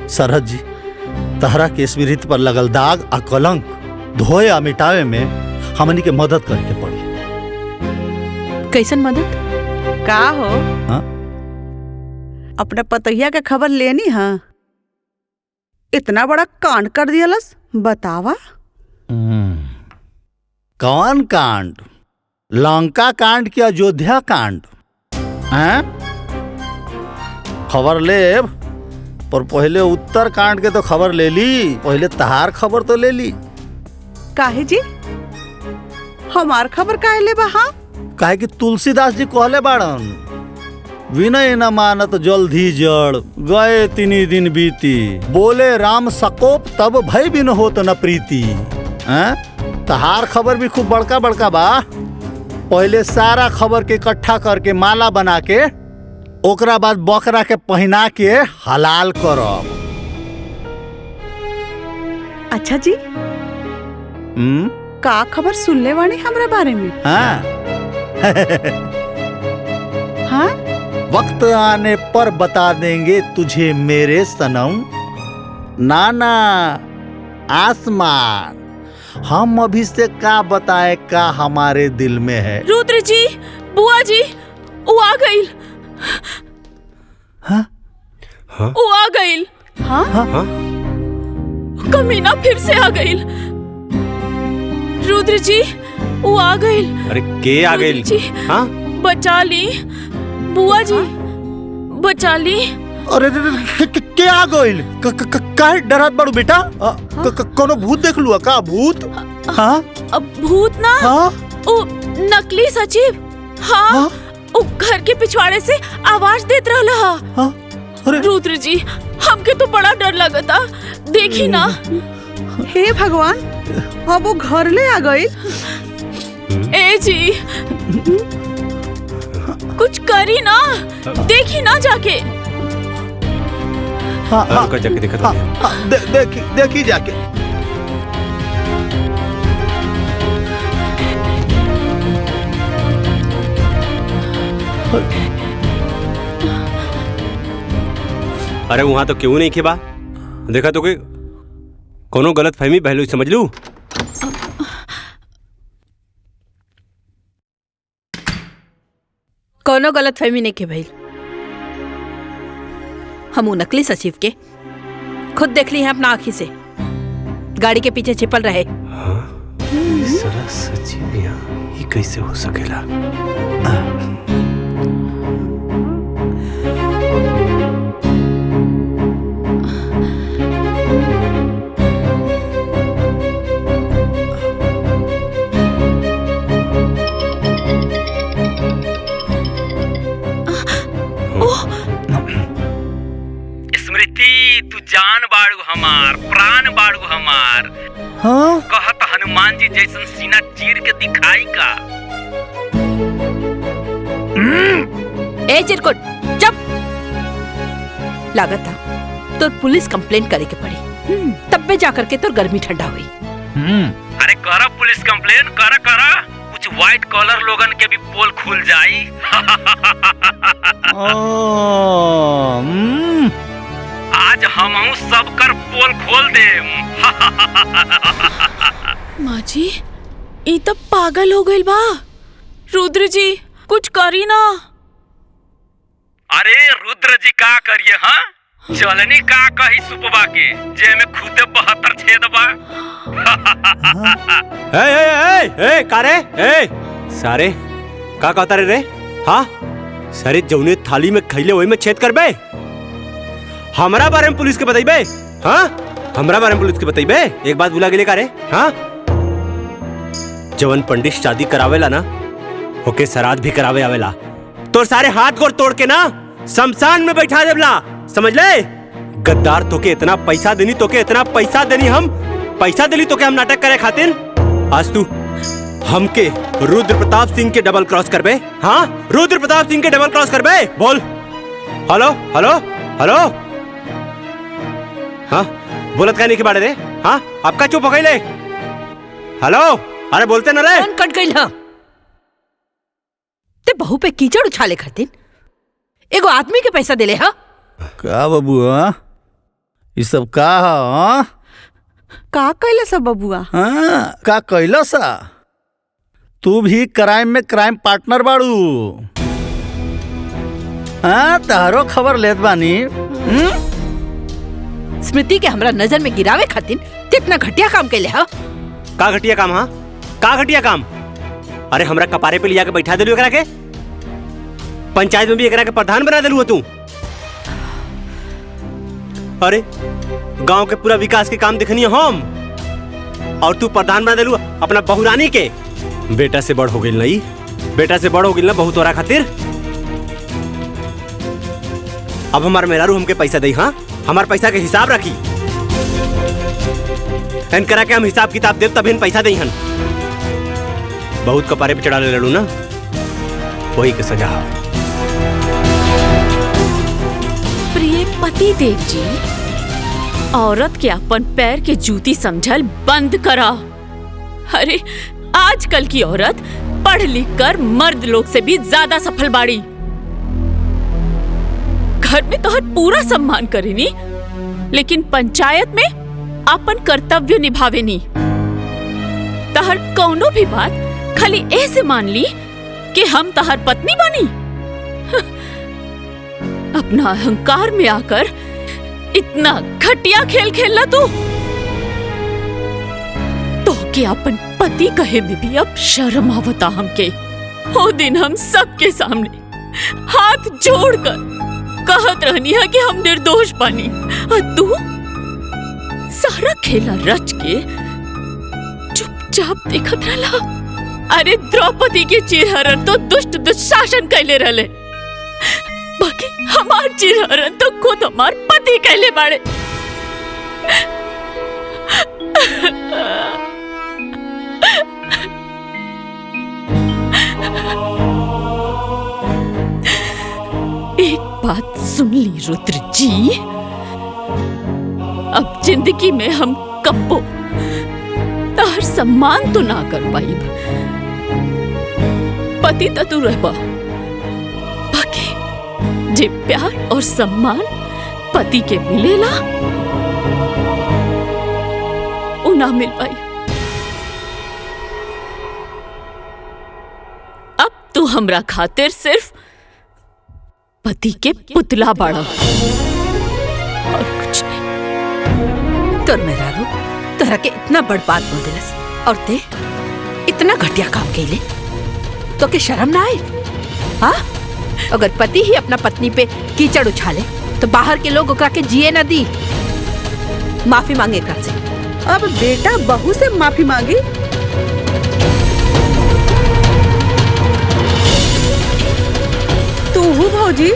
सरहज जी, तहरा के स्मृति पर लगल दाग आ कलंक धोए आ मिटावे में हमनी के मदद करके पड़ी।
कैसन मदद?
का हो?
हाँ?
अपने पतैया के खबर लेनी है? इतना बड़ा कांड कर दियलस, बतावा।
कौन कांड? लंका कांड की अयोध्या कांड? हैं? खबर ले पर पहले उत्तरकांड के तो खबर ले ली, पहले तहार खबर तो ले ली।
काहे जी हमार खबर काहे ले बा? हाँ
काहे कि तुलसीदास जी कहले बाड़न, विनय न मानत जल्दी जड़, गए तिनी दिन बीती, बोले राम सकोप तब भय बिन होत न प्रीति। तहार खबर भी खूब बड़का बड़का बा। पहले सारा खबर के इकट्ठा करके माला बना के ओकरा बाद बकरा के पहना के हलाल करब।
अच्छा जी का खबर सुनले वाणी हमरा बारे में?
हाँ
हाँ
वक्त आने पर बता देंगे तुझे मेरे सनम। नाना आसमान, हम अभी से का बताए का हमारे दिल में है।
रुद्र जी, बुआ जी, वो आ गई।
हाँ?
हाँ?
वो आ गई।
हाँ?
हाँ?
कमीना फिर से आ गई। रुद्र जी वो आ गई।
अरे के आ गई? हाँ?
बचा ली बुआ जी, बचा ली।
अरे क्या आ गइल? काहे डरत बाड़ू बेटा? कोनो भूत देख लुआ का? भूत? हाँ?
अब भूत ना,
हाँ?
ओ नकली सचिव। हाँ,
हाँ?
ओ घर के पिछवाड़े से आवाज देत रहला।
हाँ? अरे
रुद्र जी हमके तो बड़ा डर लगता, देखी ना।
हे भगवान, अब वो घर ले आ गई।
ए जी कुछ करी ना, देखी ना जाके।
हाँ, हाँ,
जाके देखा
हाँ, हाँ, देखी जाके।
अरे वहां तो क्यों नहीं खेबा? देखा तो कोई कोनो गलत फहमी पहलू समझ लू।
कोनो गलत फहमी नहीं के भाई। हम नकली सचिव के खुद देख ली हैं अपना आँखी से, गाड़ी के पीछे छिपल रहे।
हाँ? साला सचिव यहाँ ये कैसे हो सकेला?
तू जान बाड़ू हमार, प्राण बाड़ू हमार।
हाँ?
कहत हनुमान जी जैसन सीना चीर के दिखाई का।
ए चिरकुट चुप। लागत था तो पुलिस कंप्लेंट करे के पड़ी, तब पे जाकर के तो गर्मी ठंडा हुई।
अरे करा पुलिस कंप्लेंट, करा करा, कुछ व्हाइट कॉलर लोगन के भी पोल खुल जाई। आज हमहू सबकर पोल खोल देम।
माँ जी ई तो पागल हो गई बा। रुद्र जी कुछ करी ना।
अरे रुद्र जी का करिए? हाँ चलनी का कही सुपवा के जे में खुदे 72 छेद बा।
ए कारे ए सारे का कहता रे? हाँ सारे जौने थाली में खैले वही में छेद करबे। हमरा बारे में पुलिस के बताइबे? हाँ हमरा बारे में पुलिस के बताइबे? एक बात भुला गेले का रे? हाँ जवन पंडित शादी करावेला ना ओके श्राद्ध भी करावे आवेला। तो सारे हाथ गोड़ तोड़ के ना शमशान में बैठा देवला, समझ ले? गद्दार तोके इतना पैसा देनी, तोके इतना पैसा देनी, हम पैसा देली तोके हम नाटक करे खातिर। आज तू हमके रुद्र प्रताप सिंह के डबल क्रॉस करबे? हाँ रुद्र प्रताप सिंह के डबल क्रॉस करबे? बोल। Hello hello hello. हाँ बोलत का नहीं के बारे रे? हाँ आपका चुप हो गई ले। हेलो अरे बोलते ना रे।
कौन कट गई? हाँ ते बहू पे कीचड़ उछाले खातिर एगो आदमी के पैसा देले। हाँ
का बबुआ ये सब का? हाँ
का कैला सब बबुआ?
हाँ का कैला सा? तू भी क्राइम में क्राइम पार्टनर बाड़ू। हाँ तारो खबर लेत बानी।
स्मृति के हमरा नजर में गिरावे खातिर कितना घटिया काम कैले। हाँ
का घटिया काम? हाँ का घटिया काम? अरे हमरा कपारे पे लिया के बैठा देलू एकरा के, पंचायत में भी एकरा के प्रधान बना देलू तू। अरे गांव के पूरा विकास के काम देखनी हम, और तू प्रधान बना दिलू अपना बहुरानी के। बेटा से बड़ हो गई नहीं, बेटा से बड़ हो गई ना बहुत तोरा खातिर। अब हमार मेहरारू हमके पैसा दे, हाँ हमार पैसा के हिसाब रखी, इन करा के हम हिसाब किताब देव तब इन पैसा दे। बहुत कपारे पे चढ़ा ले लड़ू ना, वही के सजा।
प्रिय पति देव जी, औरत के अपन पैर के जूती समझल बंद करा। अरे आजकल की औरत पढ़ लिख कर मर्द लोग से भी ज्यादा सफल बाड़ी। घर में तो हर पूरा सम्मान करेनी, लेकिन पंचायत में अपन कर्तव्य निभावेनी। तहर कौनो भी बात खाली ऐसे मान ली कि हम तहर पत्नी बनी। अपना अहंकार में आकर इतना घटिया खेल खेलना तू तो कि अपन पति कहे में भी अब शर्म आवता हमके। वो दिन हम सबके सामने हाथ जोड़कर कहत रहनी है कि हम निर्दोष बनी, और तू सारा खेला रच के चुपचाप देखत रहला। अरे द्रौपदी के चिरहरण तो दुष्ट दुशासन कैले रहले, बाकी हमार चिरहरण तो खुद हमार पति कैले बाड़े। एक बात सुन ली रुद्र जी, अब जिंदगी में हम कब्बो तार सम्मान तो ना कर पाई। पति तो तू रहबा, बाकी जे प्यार और सम्मान पति के मिलेला वो ना मिल पाई। अब तू हमरा खातिर सिर्फ पति के पुतला बाड़ा और कुछ नहीं।
तोर मेहरारू तोरा के इतना बड़ बात बोल दिलस और ते इतना घटिया काम कैले, तो के शर्म ना आए? हाँ, अगर पति ही अपना पत्नी पे कीचड़ उछाले तो बाहर के लोग ओकरा के जिए न दी। माफी मांगे कर से।
अब बेटा बहू से माफी मांगी? तू भौजी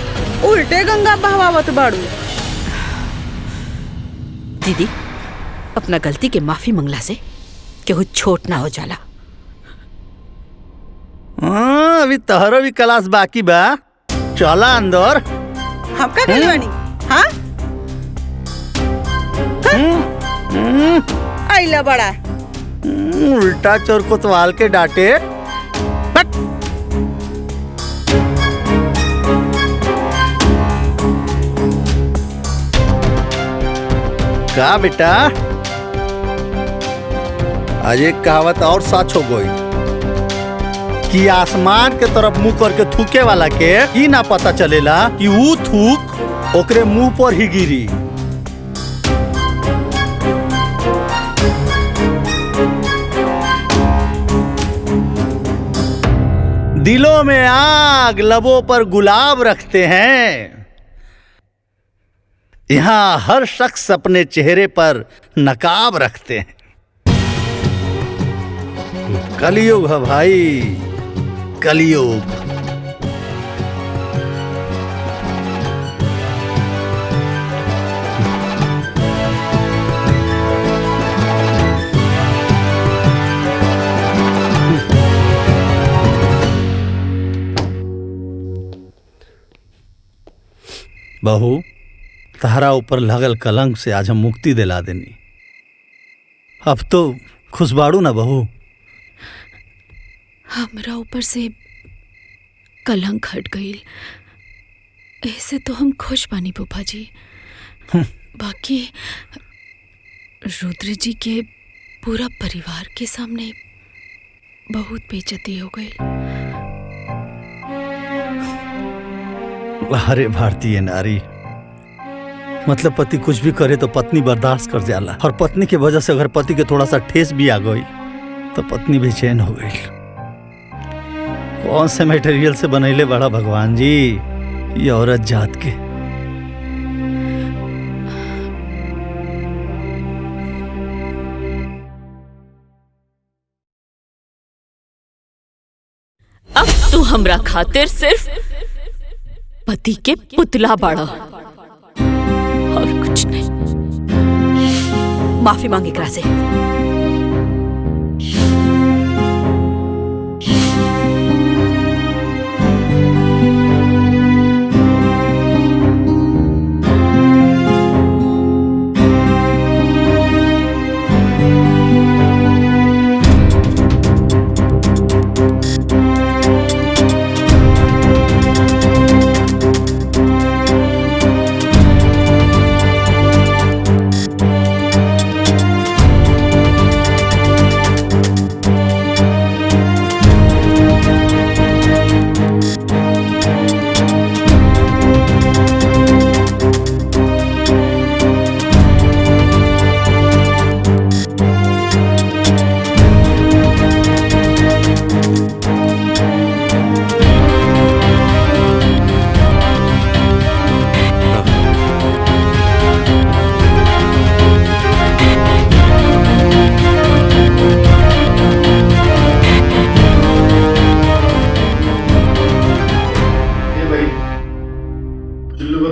उल्टे गंगा बहवावत बाड़ू।
दीदी, अपना गलती के माफी मंगला से केहू छोट ना हो जाला।
अभी तहरो भी क्लास बाकी बा, चला अंदर।
हम का कहले बानी? हाँ आइला बड़ा
उल्टा चोर कोतवाल के डांटे। का बेटा, आज एक कहावत और सच हो गई कि आसमान के तरफ मुंह करके थूके वाला के ई ना पता चलेला कि वो थूक ओकरे मुंह पर ही गिरी। दिलों में आग, लबों पर गुलाब रखते हैं। यहाँ हर शख्स अपने चेहरे पर नकाब रखते हैं। कलयुग है भाई, कलयुग। बहू, तहरा ऊपर लगल कलंक से आज हम मुक्ति दिला देनी। अब तो खुश बाड़ू ना बहू?
हमरा ऊपर से कलंक हट गई, ऐसे तो हम खुश बानी फूफा जी। बाकी रुद्र जी के पूरा परिवार के सामने बहुत बेइज्जती हो गई।
अरे भारतीय नारी, मतलब पति कुछ भी करे तो पत्नी बर्दाश्त कर जाला, और पत्नी की वजह से अगर पति के थोड़ा सा ठेस भी आ गई तो पत्नी बेचैन हो गई। कौन से मटेरियल से बनैले बड़ा भगवान जी ये औरत जात के?
तू हमरा खातिर सिर्फ पति के पुतला बाड़ा और कुछ नहीं।
माफी मांग एकरा से।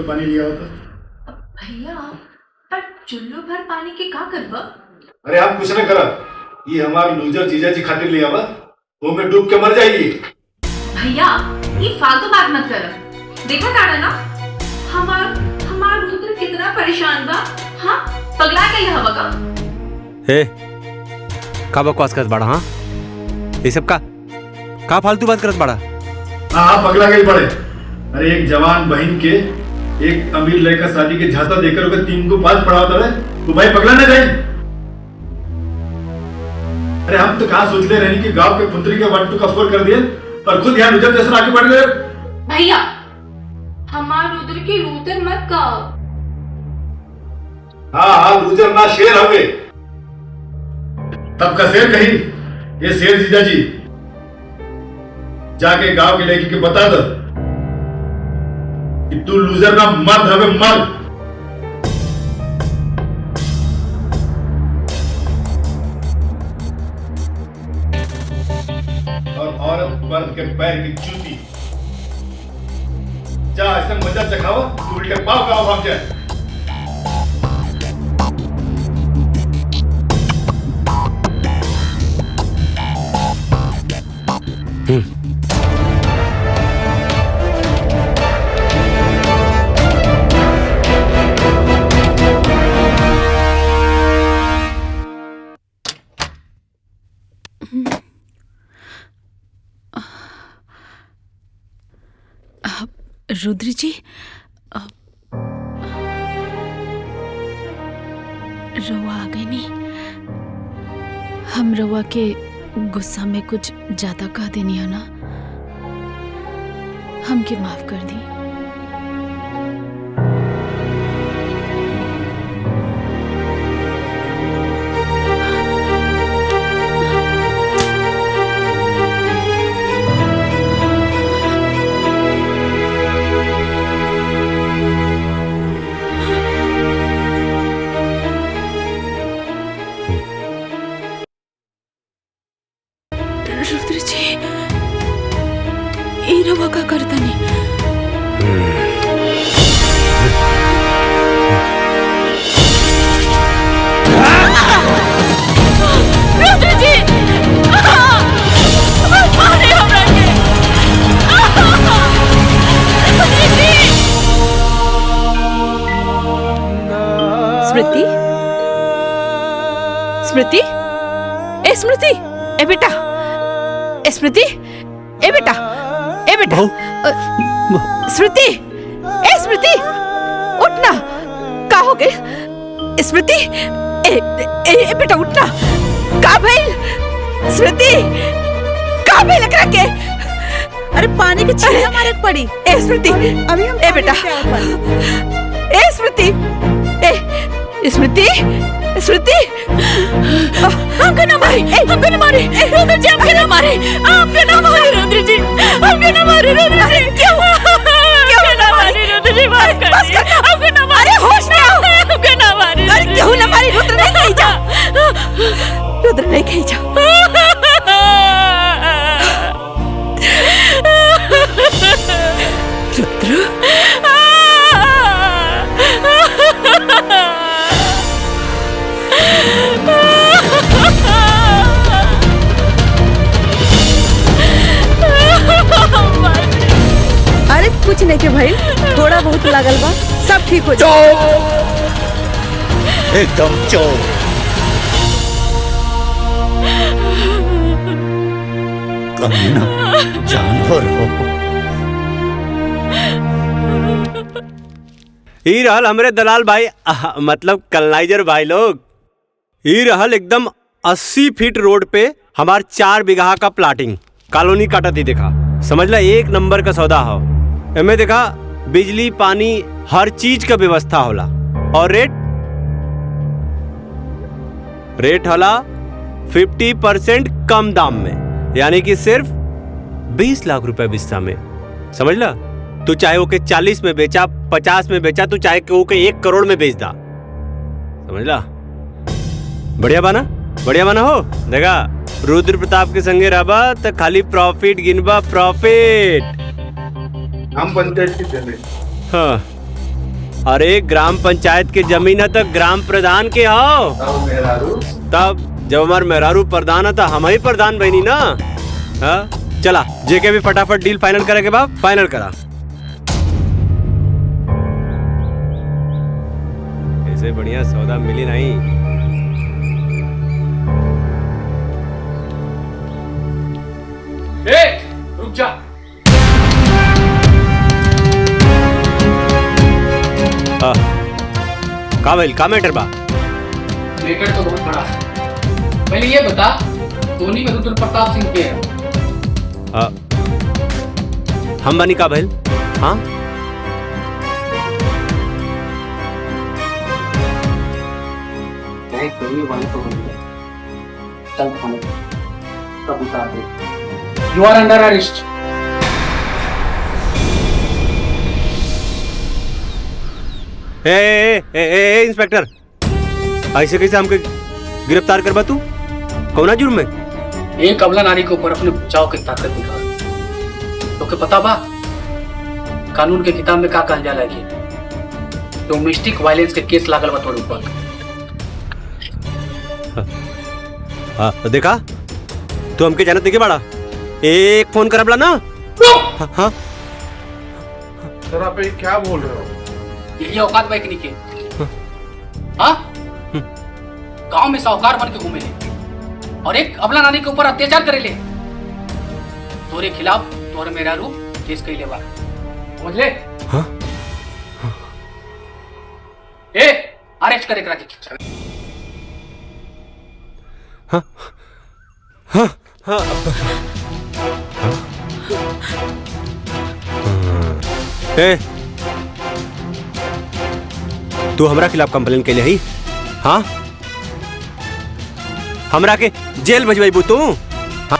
पानी लिया होता
भैया पर चुल्लू भर पानी के का करबा?
अरे आप कुछ न करा, ये हमारे लूजर जीजा जी खातिर लिया हुआ, वो में डूब के मर जाएगी।
भैया ये फालतू बात मत कर। देखा तारा ना हमार रुद्र कितना परेशान बा। हाँ पगला के लिए हवा का।
हे का बकवास करत बाड़ा? हाँ ये सब का फालतू बात करत बाड़ा?
हाँ पगला गई पड़े। अरे एक जवान बहन के एक अमीर लड़का शादी के झांसा देकर ओके 3 को 5 पढ़ा होता है, तो भाई पगला ना जाए। अरे हम तो कहाँ सोच ले रहे कि गांव के पुत्री के 1 2 का 4 कर दिए और खुद यहाँ रुद्र जैसा आगे बढ़ गए।
भैया हमार रुद्र की रुद्र मत कहो।
हाँ रुद्र ना शेर हवे, तब का शेर कहीं। ये शेर जीजा जी जाके गांव के लड़की के बता दो कि तू लूजर ना मर्द हवे, मर्द। और औरत मर्द के पैर की जूती। जा ऐसे मजा चखाओ, तू उल्टे पाव गाँव भाग जाए।
रुद्र जी रवा आ गई नहीं। हम रवा के गुस्सा में कुछ ज्यादा कह देनी है ना, हमके माफ कर दी। रुद्र जी ये रवा का करता नहीं। रुद्र जी मारे हमरा के।
स्मृति, स्मृति, ए स्मृति, ए बेटा, ए स्मृति, ए बेटा, ए बेटा, स्मृति, ए स्मृति, उठना। का हो गए स्मृति? ए बेटा उठना। का भइल स्मृति? का भइल एकरा के?
अरे पानी के छींटा मारे पड़ी।
ए स्मृति,
अभी हम
ए बेटा, ए स्मृति, ए स्मृति, स्मृति,
हमको ना मारे, हमको ना मारे रुद्र जी, हमको ना मारे, हमको ना मारे रुद्र जी, हमको ना मारे रुद्र जी। क्यों ना मारे रुद्र जी? मार कर
बस कर,
हमको ना मारे।
होश में आओ।
हमको ना मारे।
अरे क्यों ना मारी? रुद्र नहीं कही जा, रुद्र नहीं कही जा।
के भाई थोड़ा बहुत लागल बा, सब ठीक हो जाए।
एकदम चोर। कमीना जानवर हो।
ई रहल हमरे दलाल भाई मतलब कलनाइजर भाई लोग। ई रहल एकदम 80 फीट रोड पे हमार 4 बीघा का प्लाटिंग कॉलोनी काटा थी। देखा समझला, एक नंबर का सौदा हो। एमे देखा बिजली पानी हर चीज का व्यवस्था होला। और रेट होला 50% कम दाम में, यानी कि सिर्फ 20 लाख रुपए बिस्सा में। समझला, तू चाहे ओके 40 में बेचा, 50 में बेचा, तू चाहे ओके 1 करोड़ में बेच दा। समझला, बढ़िया बाना, बढ़िया बाना हो। देखा रुद्र प्रताप के संगे रहबा तो खाली प्रॉफिट गिनबा, प्रॉफिट।
हम पंचायत की जमीन।
हाँ, अरे ग्राम पंचायत के जमीन है तो ग्राम प्रधान के हो। तब जब हमार मेहरारू प्रधान है तो हम ही प्रधान बनी ना। हाँ चला, जेके भी फटाफट डील फाइनल करे के बाद फाइनल करा। ऐसे बढ़िया सौदा मिली नहीं।
रुक जा।
का भइल, का मैटर बा?
मैटर तो बहुत बड़ा है। पहले ये बता, धोनी में रुद्र प्रताप सिंह के है?
हम बनी का भइल? हाँ
चल थाने तब उतार दे। You are under arrest.
ए इंस्पेक्टर, ऐसे कैसे हमके गिरफ्तार करबा तू? कौना जुर्म में?
एक अबला नारी के ऊपर अपने बचाव की ताकत दिखा। तो के पता बा कानून के किताब में का कहल जाला कि डोमेस्टिक वायलेंस के केस लागल बा तोर ऊपर।
हाँ देखा, तू हमके जानत नहीं के बाड़ा। एक फोन करबला ना। हाँ
सर आप ये क्या बोल रहे हो?
यही औकात बैकनी के। हाँ गांव में साहूकार बन के घूमे ले और एक अबला नानी के ऊपर अत्याचार करे ले। तोरे खिलाफ तोरे मेरा रू केस कइले बा, समझ ले?
हाँ?
ए अरेस्ट करे करा के।
हाँ हाँ हाँ ए तू हमरा खिलाफ कंप्लेन के लिए ही? हाँ हमरा के जेल भेजवाई तू? हाँ?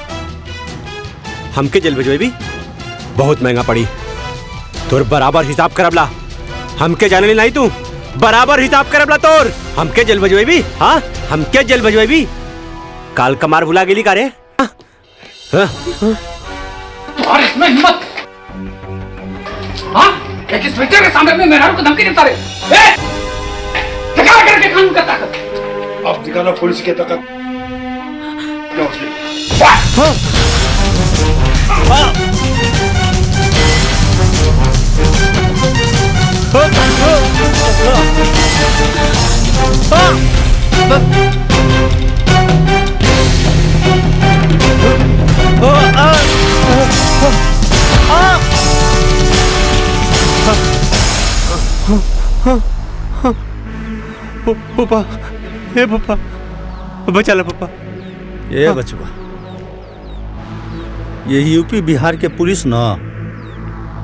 हमके जेल भेजवाई बहुत महंगा पड़ी। तोर बराबर हिसाब करबला। हमके जाने नहीं तू बराबर हिसाब करबला तोर। हमके जेल भेजवाई। हाँ हमके जेल भेजवाई। काल कमार भुला गेली का रे?
और इसमें हिम्मत? हाँ एक इंस्पेक्टर के सामने में मेहरारू को धमकी देता रे। दिखा करके कानून का ताकत।
अब दिखाना पुलिस की ताकत।
पापा, हे पापा, बचा ला पापा।
ये बचवा, ये यूपी बिहार के पुलिस न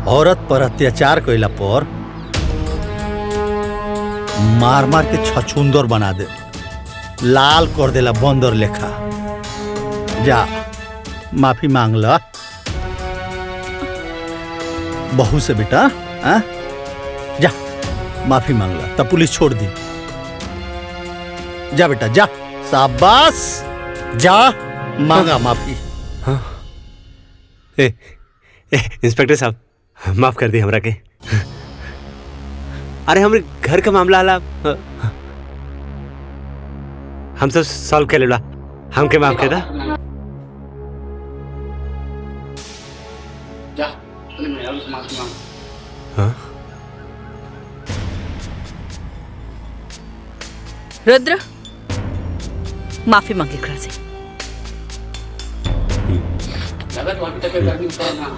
औरत पर अत्याचार कैला पर मार मार के छछुंदर बना दे, लाल कर देला बंदर लेखा। जा माफी मांग ला बहू से बेटा। आ? जा माफी मांग ला, तब पुलिस छोड़ दी। जा बेटा जा, शाबाश, जा मांगा माफी।
हाँ इंस्पेक्टर साहब माफ कर दी हमरा के। अरे हमरे घर का मामला आला, हम सब सॉल्व कर लेला। हमके माफ कर दा।
जा अपने मेहरारू से माफी मांग।
रुद्र माफी मांगे एकरा से।
ज्यादा तो अभी तक करनी उतारना।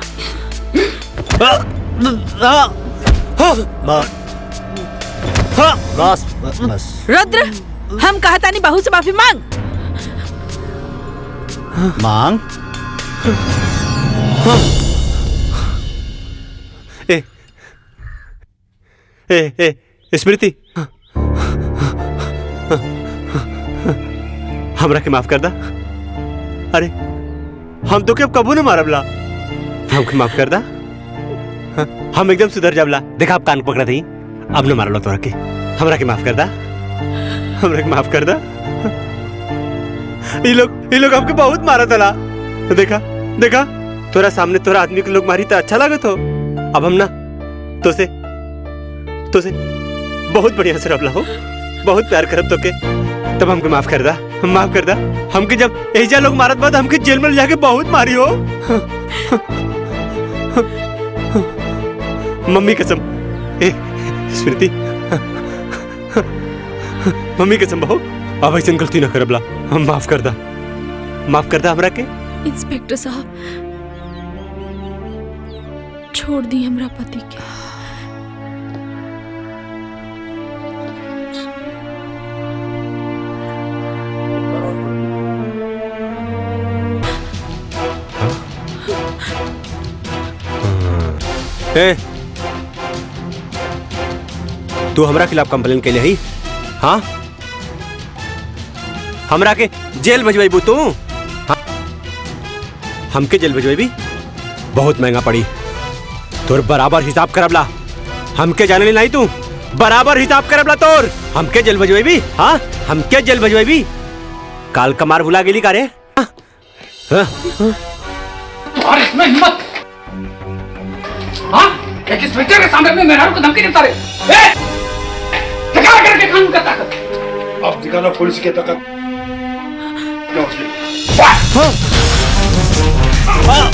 बस बस।
रुद्र हम कहता नहीं बहू से माफी मांग।
मांग।
ए ए ए स्मृति, हमरा के माफ कर दा। अरे हम तो के अब कबू न मारबला, हमके माफ कर दा। हम एकदम सुधर जाबला। देखा आप कान पकड़ा थी, अब न मारला तोरा के। हमरा के माफ कर दा, हमरा के माफ कर दा। ये लोग हमके बहुत मारा तला। देखा देखा तोरा सामने तोरा आदमी के लोग मारी तो अच्छा लागत हो। अब हम ना तो से बहुत बढ़िया से रबला हो, बहुत प्यार करब तो के। तब हमके माफ कर दा, माफ कर दा। हमके जब एजा लोग मारत बाद हमके जेल में ले जाके बहुत मारी हो। मम्मी कसम, ए स्मृति, मम्मी कसम बहू, अब ऐसे गलती ना करबला। हम माफ कर दा, माफ कर दा हमरा के।
इंस्पेक्टर साहब छोड़ दी हमरा पति के।
ए, तू हमरा खिलाफ कंप्लेन के लिए ही? हाँ, हमरा के जेल भेजवाई तू? हाँ? हमके जेल भेजवाई बहुत महंगा पड़ी। तोर बराबर हिसाब करबला। हमके जाने नहीं तू बराबर हिसाब करबला तोर। हमके जेल भेजवाई। हाँ, हमके जेल भेजवाई। काल कमार भुला गेली का रे? हाँ?
और इसमें हिम्मत, हाँ? एक इंस्पेक्टर के सामने में मेहरारू को धमकी देता रहे। दिखा करके कानून का ताकत।
अब दिखाना पुलिस की ताकत।
हाँ।